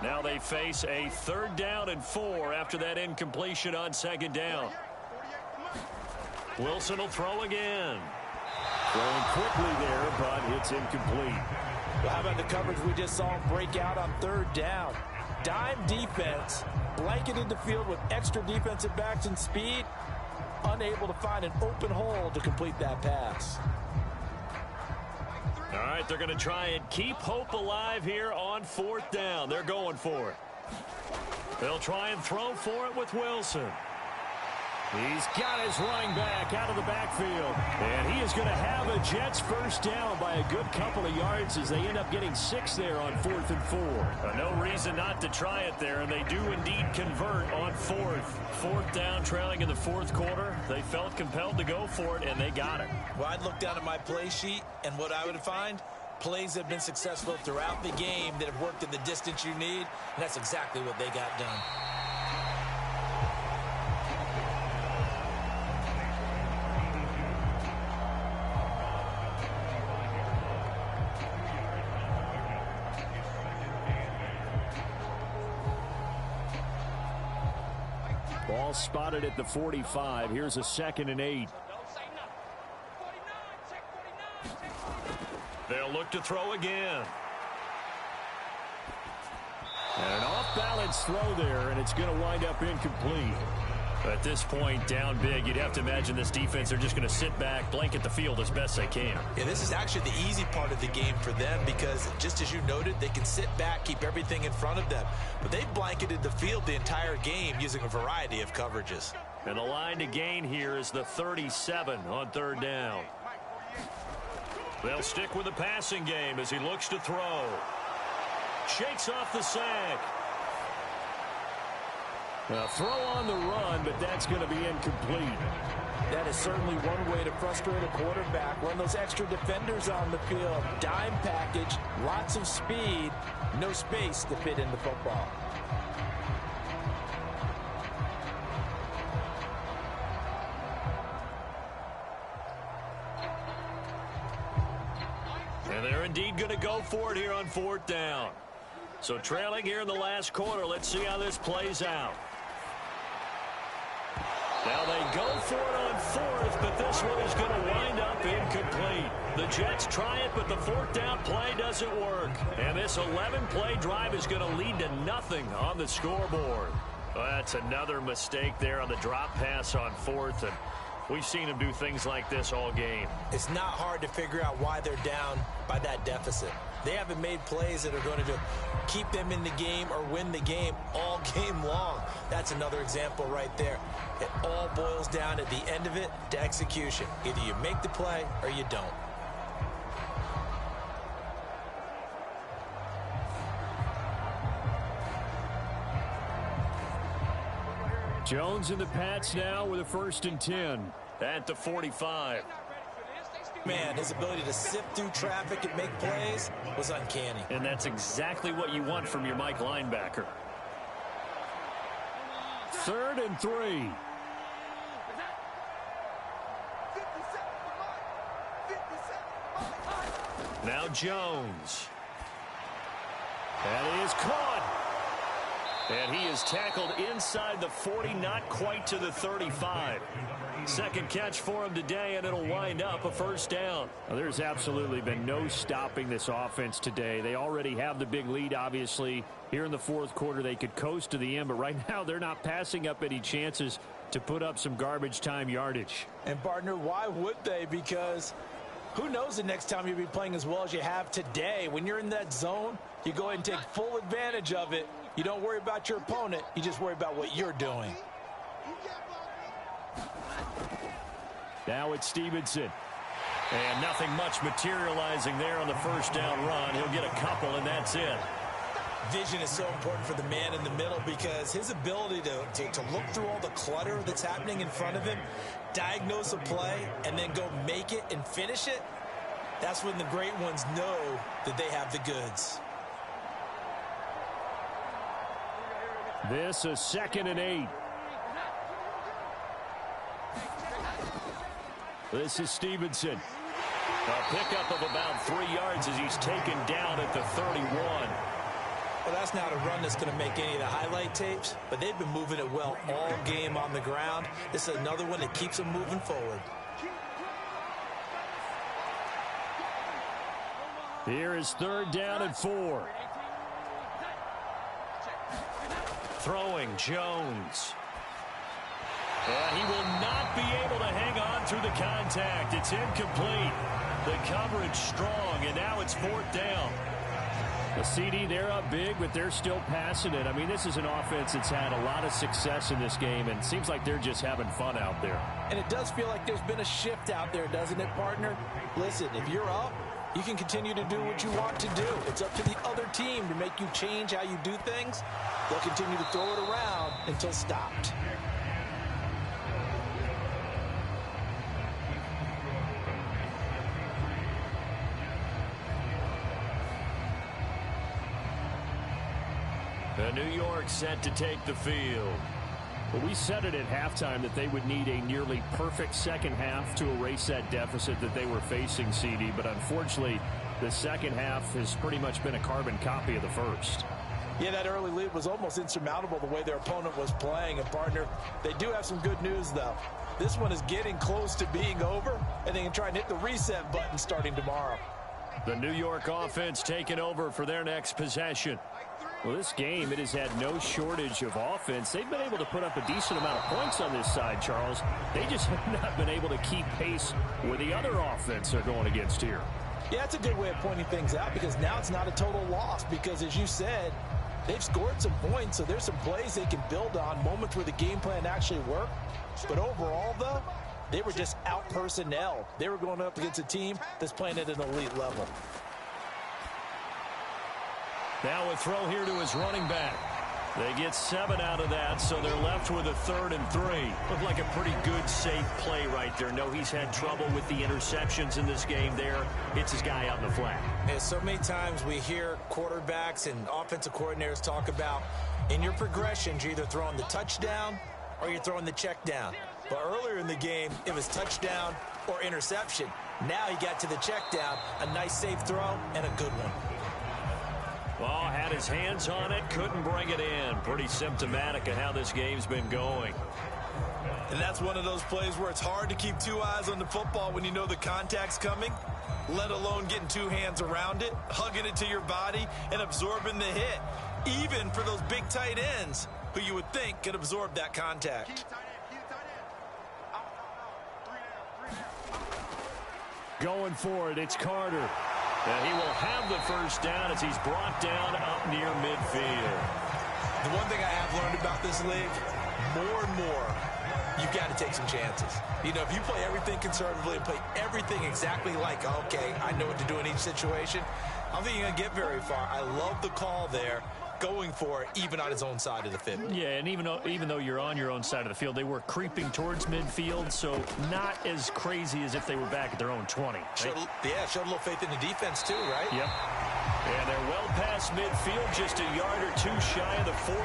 Speaker 5: Now they face a 3rd down and 4 after that incompletion on 2nd down. Wilson will throw again. Throwing quickly there, but it's incomplete.
Speaker 4: Well, how about the coverage we just saw him break out on 3rd down? Dime defense, blanketed the field with extra defensive backs and speed, unable to find an open hole to complete that pass.
Speaker 5: All right, they're going to try and keep hope alive here on 4th down. They're going for it. They'll try and throw for it with Wilson. He's got his running back out of the backfield. And he is going to have a Jets first down by a good couple of yards as they end up getting 6 there on 4th and 4.
Speaker 3: No reason not to try it there, and they do indeed convert on 4th. 4th down, trailing in the 4th quarter. They felt compelled to go for it, and they got it.
Speaker 4: Well, I'd look down at my play sheet, and what I would find, plays have been successful throughout the game that have worked in the distance you need, and that's exactly what they got done.
Speaker 5: Ball spotted at the 45. Here's a 2nd and 8.
Speaker 3: They'll look to throw again.
Speaker 5: And an off-balance throw there, and it's going to wind up incomplete.
Speaker 3: At this point, down big, you'd have to imagine this defense, they're just going to sit back, blanket the field as best they can.
Speaker 4: Yeah, this is actually the easy part of the game for them because, just as you noted, they can sit back, keep everything in front of them. But they've blanketed the field the entire game using a variety of coverages.
Speaker 3: And the line to gain here is the 37 on 3rd down. They'll stick with the passing game as he looks to throw. Shakes off the sack.
Speaker 5: Throw on the run, but that's going to be incomplete.
Speaker 4: That is certainly one way to frustrate a quarterback. Run those extra defenders on the field. Dime package, lots of speed, no space to fit in the football.
Speaker 3: And they're indeed going to go for it here on 4th down. So trailing here in the last quarter. Let's see how this plays out. Now they go for it on 4th, but this one is going to wind up incomplete. The Jets try it, but the 4th down play doesn't work. And this 11-play drive is going to lead to nothing on the scoreboard. Well, that's another mistake there on the drop pass on 4th, and we've seen him do things like this all game.
Speaker 4: It's not hard to figure out why they're down by that deficit. They haven't made plays that are going to keep them in the game or win the game all game long. That's another example right there. It all boils down at the end of it to execution. Either you make the play or you don't.
Speaker 5: Jones and the Pats now with a 1st and 10.
Speaker 3: At the 45.
Speaker 4: Man, his ability to sift through traffic and make plays was uncanny.
Speaker 3: And that's exactly what you want from your Mike linebacker.
Speaker 5: 3rd and 3.
Speaker 3: Now Jones. That is caught. And he is tackled inside the 40, not quite to the 35. Second catch for him today, and it'll wind up a 1st down.
Speaker 5: Well, there's absolutely been no stopping this offense today. They already have the big lead, obviously. Here in the 4th quarter, they could coast to the end, but right now they're not passing up any chances to put up some garbage time yardage.
Speaker 4: And, partner, why would they? Because who knows the next time you'll be playing as well as you have today. When you're in that zone, you go ahead and take full advantage of it. You don't worry about your opponent. You just worry about what you're doing.
Speaker 5: Now it's Stevenson.
Speaker 3: And nothing much materializing there on the 1st down run. He'll get a couple, and that's it.
Speaker 4: Vision is so important for the man in the middle because his ability to look through all the clutter that's happening in front of him, diagnose a play, and then go make it and finish it, that's when the great ones know that they have the goods.
Speaker 5: This is 2nd and 8. This is Stevenson.
Speaker 3: A pickup of about 3 yards as he's taken down at the 31.
Speaker 4: Well, that's not a run that's going to make any of the highlight tapes, but they've been moving it well all game on the ground. This is another one that keeps them moving forward.
Speaker 5: Here is 3rd down and 4.
Speaker 3: Throwing Jones. And he will not be able to hang on through the contact. It's incomplete. The coverage strong, and now it's 4th down.
Speaker 5: The CD, they're up big, but they're still passing it. I mean, this is an offense that's had a lot of success in this game, and it seems like they're just having fun out there.
Speaker 4: And it does feel like there's been a shift out there, doesn't it, partner? Listen, if you're up, you can continue to do what you want to do. It's up to the other team to make you change how you do things. They'll continue to throw it around until stopped.
Speaker 3: New York set to take the field.
Speaker 5: Well, we said it at halftime that they would need a nearly perfect second half to erase that deficit that they were facing, CD. But unfortunately, the second half has pretty much been a carbon copy of the first.
Speaker 4: Yeah, that early lead was almost insurmountable the way their opponent was playing. And, partner, they do have some good news, though. This one is getting close to being over, and they can try and hit the reset button starting tomorrow.
Speaker 3: The New York offense taking over for their next possession.
Speaker 5: Well, this game, it has had no shortage of offense. They've been able to put up a decent amount of points on this side, Charles. They just have not been able to keep pace with the other offense they're going against here.
Speaker 4: Yeah, that's a good way of pointing things out because now it's not a total loss because, as you said, they've scored some points, so there's some plays they can build on, moments where the game plan actually worked. But overall, though, they were just out-personnel. They were going up against a team that's playing at an elite level.
Speaker 3: Now a throw here to his running back. They get 7 out of that, so they're left with a 3rd and 3. Looked like a pretty good, safe play right there. No, he's had trouble with the interceptions in this game there. Hits his guy out in the flat.
Speaker 4: And so many times we hear quarterbacks and offensive coordinators talk about in your progressions, you're either throwing the touchdown or you're throwing the check down. But earlier in the game, it was touchdown or interception. Now he got to the check down, a nice safe throw, and a good one.
Speaker 3: Oh, had his hands on it, couldn't bring it in. Pretty symptomatic of how this game's been going.
Speaker 4: And that's one of those plays where it's hard to keep 2 eyes on the football when you know the contact's coming, let alone getting 2 hands around it, hugging it to your body, and absorbing the hit, even for those big tight ends who you would think could absorb that contact.
Speaker 5: Going for it, it's Carter.
Speaker 3: And he will have the first down as he's brought down up near midfield.
Speaker 4: The one thing I have learned about this league, more and more, you've got to take some chances. You know, if you play everything conservatively and play everything exactly like, okay, I know what to do in each situation, I don't think you're going to get very far. I love the call there, going for it, even on his own side of the 50.
Speaker 5: Yeah, and even though you're on your own side of the field, they were creeping towards midfield, so not as crazy as if they were back at their own 20. Right?
Speaker 4: Showed a little faith in the defense too, right?
Speaker 5: Yep.
Speaker 3: And they're well past midfield, just a yard or 2 shy of the 40.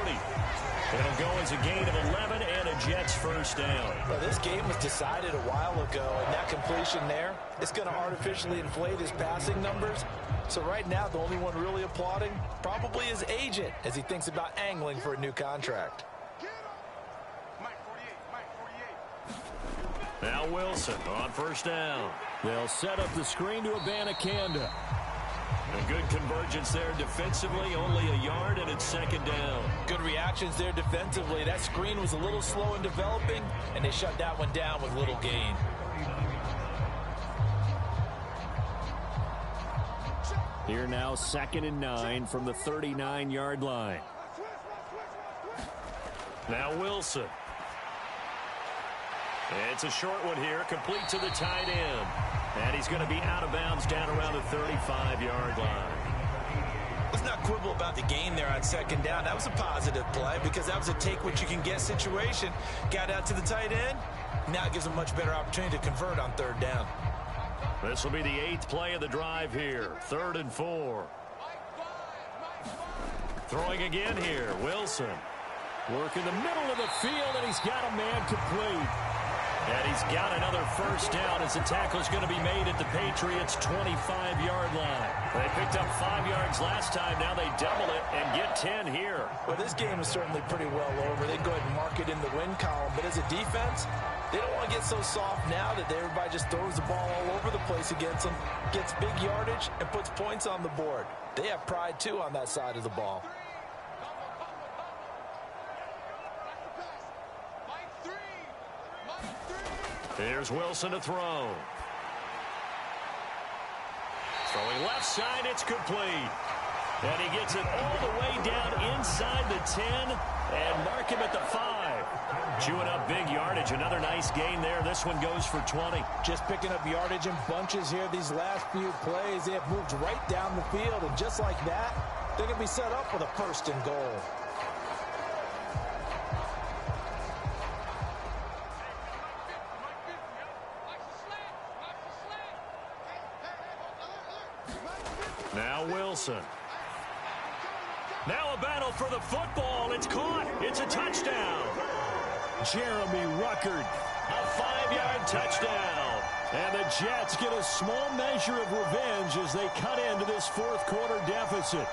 Speaker 3: It'll go as a gain of 11 and a Jets first down.
Speaker 4: Well, this game was decided a while ago, and that completion there, it's going to artificially inflate his passing numbers. So right now, the only one really applauding probably his agent as he thinks about angling for a new contract.
Speaker 3: Now Wilson on first down.
Speaker 5: They'll set up the screen to Abanikanda.
Speaker 3: A good convergence there defensively, only a yard, and it's second down.
Speaker 4: Good reactions there defensively. That screen was a little slow in developing, and they shut that one down with little gain.
Speaker 5: Here now, 2nd and 9 from the 39-yard line.
Speaker 3: Now Wilson. It's a short one here, complete to the tight end. And he's going to be out of bounds down around the 35-yard line.
Speaker 4: Let's not quibble about the gain there on second down. That was a positive play because that was a take-what-you-can-get situation. Got out to the tight end. Now it gives a much better opportunity to convert on third down.
Speaker 3: This will be the 8th play of the drive here. 3rd and 4. Throwing again here, Wilson.
Speaker 5: Work in the middle of the field, and he's got a man complete.
Speaker 3: And he's got another first down as the tackle is going to be made at the Patriots' 25-yard line. They picked up 5 yards last time. Now they double it and get 10 here.
Speaker 4: Well, this game is certainly pretty well over. They go ahead and mark it in the win column. But as a defense, they don't want to get so soft now that everybody just throws the ball all over the place against them, gets big yardage, and puts points on the board. They have pride, too, on that side of the ball.
Speaker 3: Here's Wilson to throw. Throwing left side, it's complete. And he gets it all the way down inside the 10 and mark him at the 5. Chewing up big yardage. Another nice gain there. This one goes for 20.
Speaker 4: Just picking up yardage in bunches here these last few plays. They have moved right down the field, and just like that, they're going to be set up for the 1st and goal.
Speaker 3: Now Wilson. Now a battle for the football. It's caught. It's a touchdown.
Speaker 5: Jeremy Ruckert.
Speaker 3: A 5-yard touchdown.
Speaker 5: And the Jets get a small measure of revenge as they cut into this 4th quarter deficit.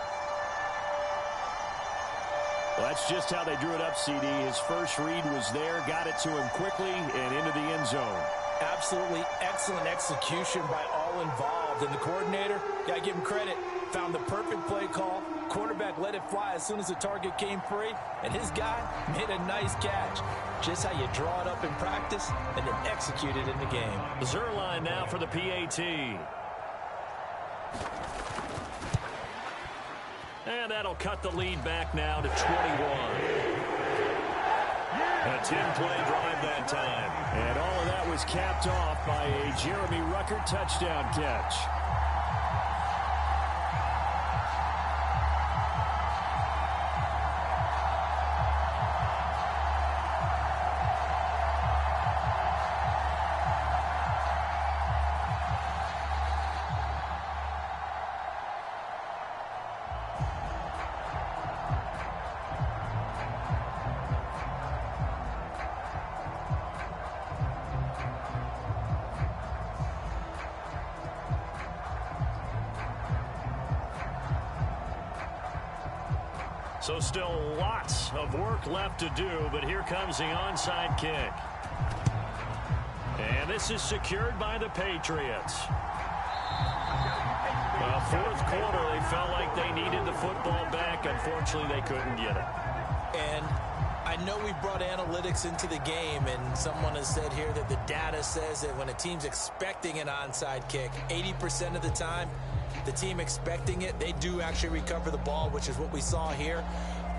Speaker 5: Well, that's just how they drew it up, CD. His first read was there, got it to him quickly, and into the end zone.
Speaker 4: Absolutely excellent execution by all involved. And the coordinator, got to give him credit, found the perfect play call. Quarterback let it fly as soon as the target came free. And his guy made a nice catch. Just how you draw it up in practice and then execute it in the game.
Speaker 3: Zerline now for the PAT. And that'll cut the lead back now to 21. A 10-play drive that time.
Speaker 5: And all of that was capped off by a Jeremy Ruckert touchdown catch.
Speaker 3: So still lots of work left to do, but here comes the onside kick. And this is secured by the Patriots. Well, fourth quarter, they felt like they needed the football back. Unfortunately, they couldn't get it.
Speaker 4: And I know we brought analytics into the game, and someone has said here that the data says that when a team's expecting an onside kick, 80% of the time, the team expecting it, they do actually recover the ball, which is what we saw here.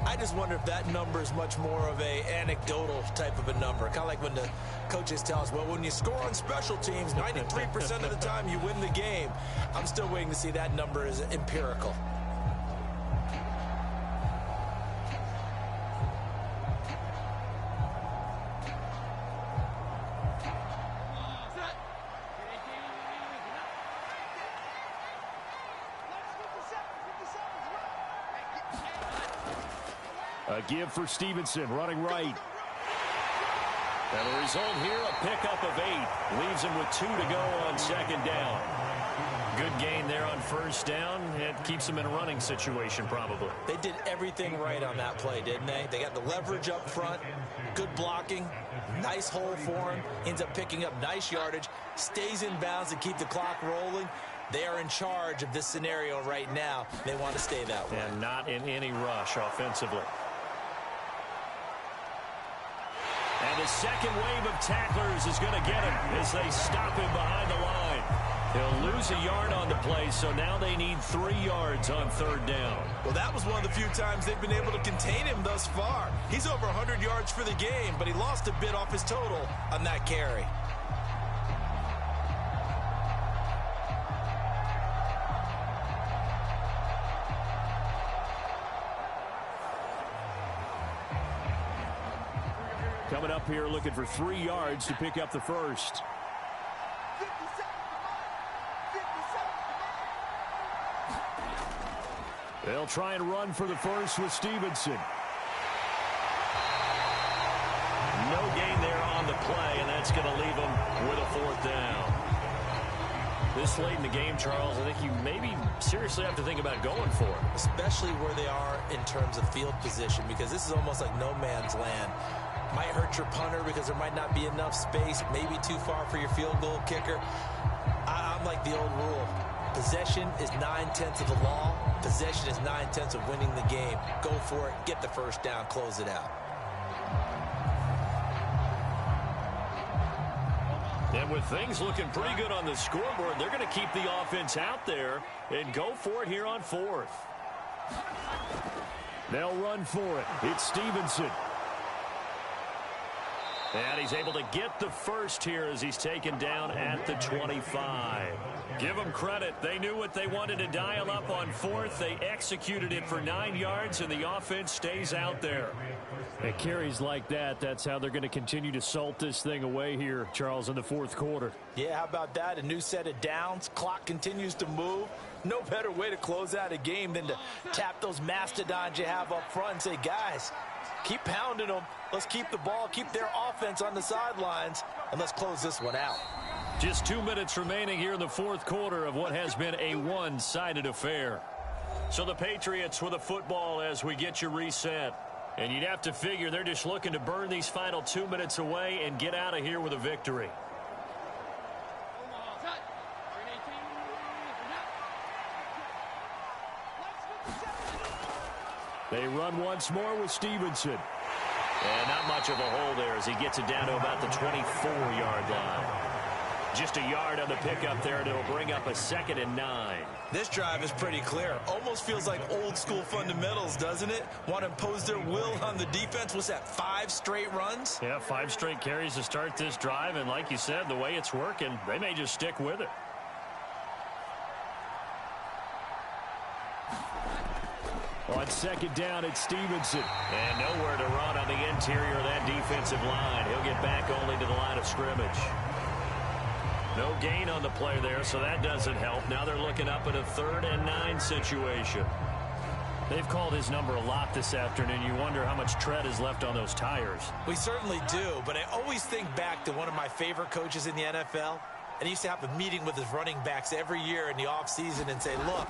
Speaker 4: I just wonder if that number is much more of a anecdotal type of a number. Kind of like when the coaches tell us, well, when you score on special teams, 93% of the time you win the game. I'm still waiting to see that number is empirical.
Speaker 5: A give for Stevenson, running right.
Speaker 3: And the result here, a pickup of 8. Leaves him with 2 to go on second down. Good gain there on first down. It keeps him in a running situation, probably.
Speaker 4: They did everything right on that play, didn't they? They got the leverage up front, good blocking, nice hole for him, ends up picking up nice yardage, stays in bounds to keep the clock rolling. They are in charge of this scenario right now. They want to stay that way.
Speaker 3: And not in any rush offensively. And the second wave of tacklers is going to get him as they stop him behind the line. He'll lose a yard on the play, so now they need 3 yards on third down.
Speaker 4: Well, that was one of the few times they've been able to contain him thus far. He's over 100 yards for the game, but he lost a bit off his total on that carry.
Speaker 5: Coming up here looking for 3 yards to pick up the first. They'll try and run for the first with Stevenson.
Speaker 3: No gain there on the play, and that's going to leave them with a fourth down. This late in the game, Charles, I think you maybe seriously have to think about going for it.
Speaker 4: Especially where they are in terms of field position, because this is almost like no man's land. Might hurt your punter because there might not be enough space, maybe too far for your field goal kicker. I'm like the old rule. Possession is 9/10 of the law. Possession is 9/10 of winning the game. Go for it, get the first down, close it out.
Speaker 3: And with things looking pretty good on the scoreboard, they're going to keep the offense out there and go for it here on fourth.
Speaker 5: They'll run for it. It's Stevenson.
Speaker 3: And he's able to get the first here as he's taken down at the 25. Give them credit. They knew what they wanted to dial up on fourth. They executed it for 9 yards, and the offense stays out there.
Speaker 5: It carries like that. That's how they're going to continue to salt this thing away here, Charles, in the fourth quarter.
Speaker 4: Yeah, how about that? A new set of downs. Clock continues to move. No better way to close out a game than to tap those mastodons you have up front and say, guys, keep pounding them. Let's keep the ball, keep their offense on the sidelines, and let's close this one out.
Speaker 3: Just 2 minutes remaining here in the fourth quarter of what has been a one-sided affair. So the Patriots with a football as we get you reset. And you'd have to figure they're just looking to burn these final 2 minutes away and get out of here with a victory.
Speaker 5: They run once more with Stevenson.
Speaker 3: And not much of a hole there as he gets it down to about the 24-yard line. Just a yard on the pickup there, and it'll bring up a 2nd and 9.
Speaker 4: This drive is pretty clear. Almost feels like old school fundamentals, doesn't it? Want to impose their will on the defense. What's that, 5 straight runs?
Speaker 3: Yeah, 5 straight carries to start this drive, and like you said, the way it's working, they may just stick with it.
Speaker 5: On second down, it's Stevenson.
Speaker 3: And nowhere to run on the interior of that defensive line. He'll get back only to the line of scrimmage. No gain on the play there, so that doesn't help. Now they're looking up at a 3rd and 9 situation. They've called his number a lot this afternoon. You wonder how much tread is left on those tires.
Speaker 4: We certainly do, but I always think back to one of my favorite coaches in the NFL. And he used to have a meeting with his running backs every year in the offseason and say, look,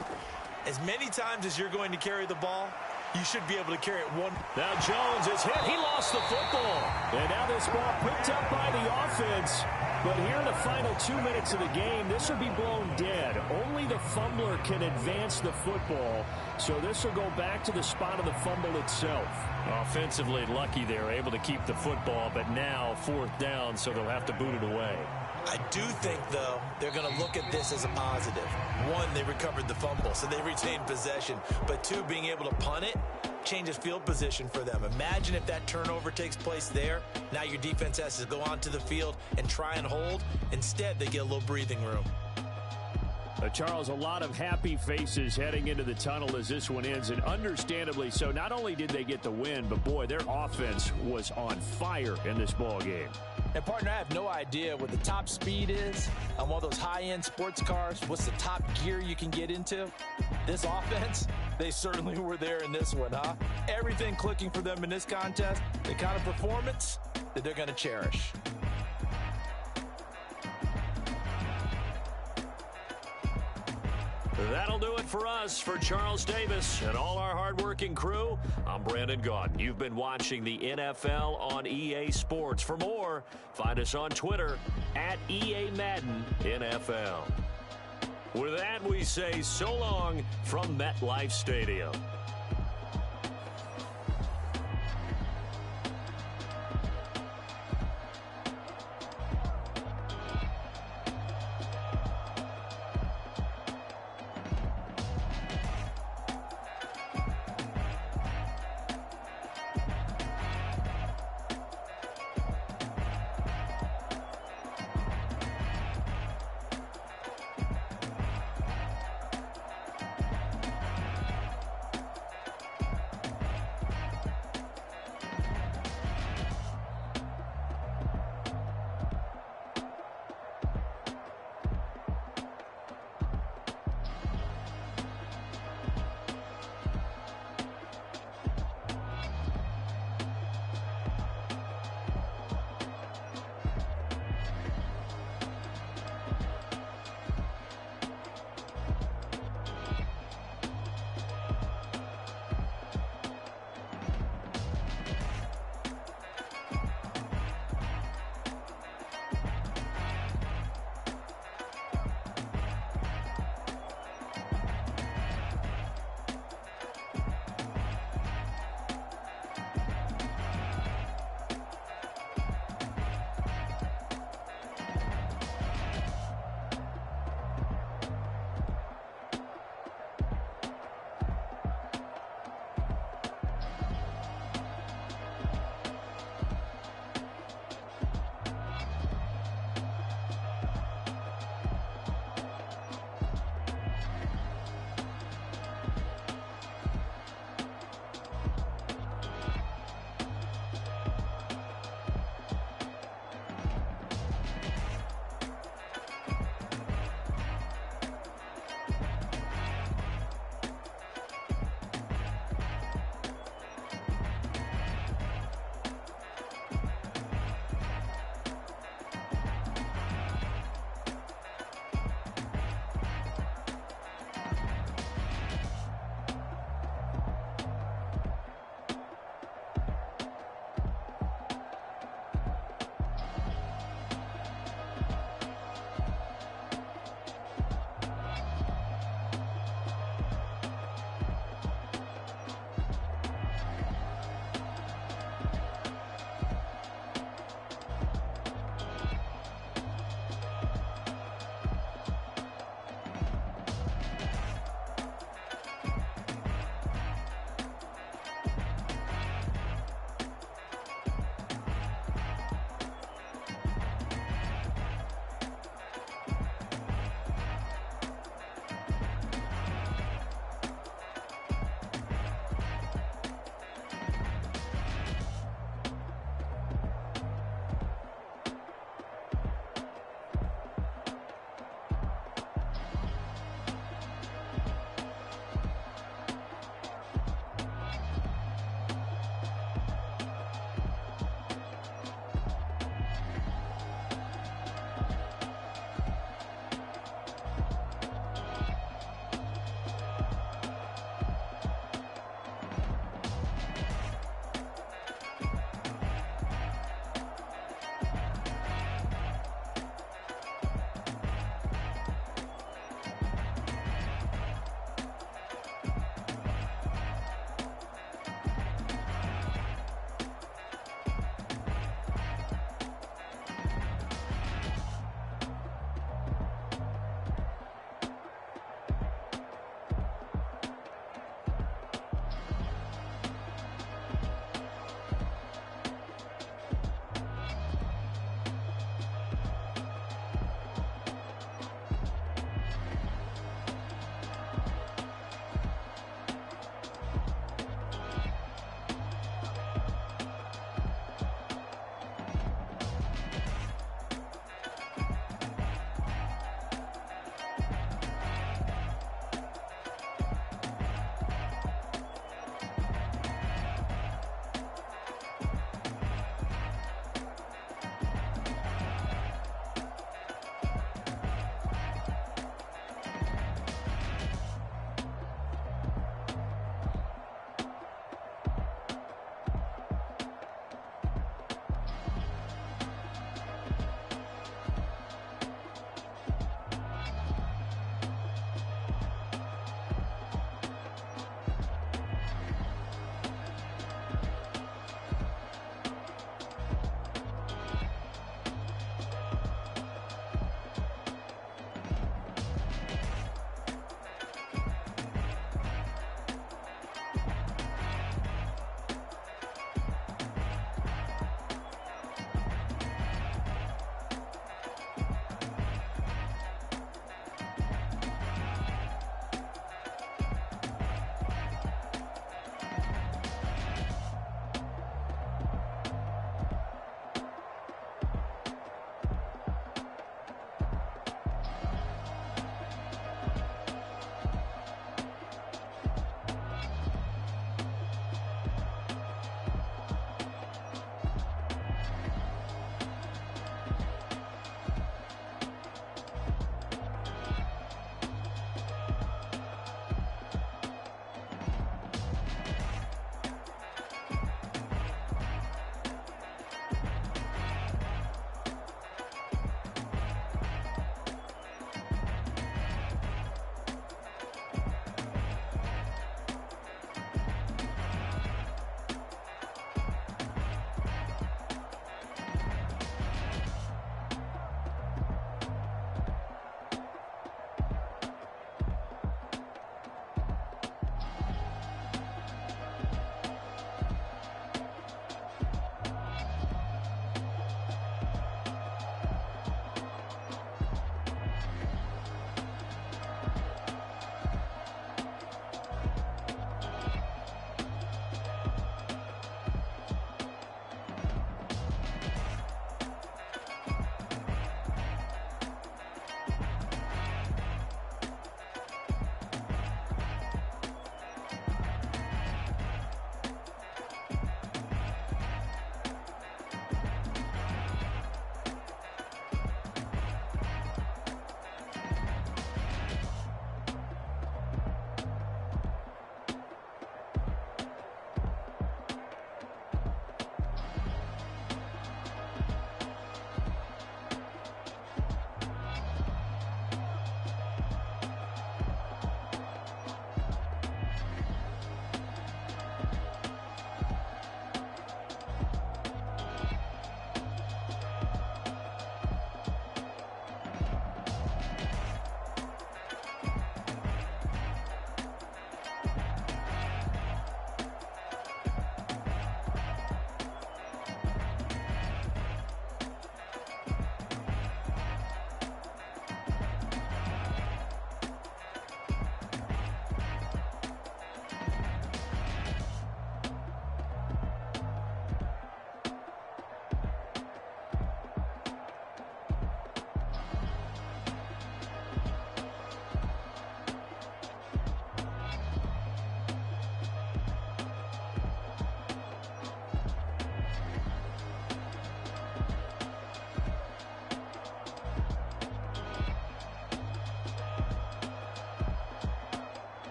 Speaker 4: as many times as you're going to carry the ball, you should be able to carry it one.
Speaker 5: Now Jones is hit. He lost the football. And now this ball picked up by the offense. But here in the final 2 minutes of the game, this will be blown dead. Only the fumbler can advance the football. So this will go back to the spot of the fumble itself. Offensively lucky they're able to keep the football, but now 4th down, so they'll have to boot it away.
Speaker 4: I do think, though, they're going to look at this as a positive. One, they recovered the fumble, so they retained possession. But two, being able to punt it changes field position for them. Imagine if that turnover takes place there. Now your defense has to go onto the field and try and hold. Instead, they get a little breathing room.
Speaker 5: Charles, a lot of happy faces heading into the tunnel as this one ends, and understandably so. Not only did they get the win, but boy, their offense was on fire in this ball game.
Speaker 4: And partner, I have no idea what the top speed is on one of those high-end sports cars. What's the top gear you can get into? This offense, they certainly were there in this one, huh? Everything clicking for them in this contest, the kind of performance that they're going to cherish.
Speaker 5: That'll do it for us. For Charles Davis and all our hardworking crew, I'm Brandon Gaudin. You've been watching the NFL on EA Sports. For more, find us on Twitter at EA Madden NFL. With that, we say so long from MetLife Stadium.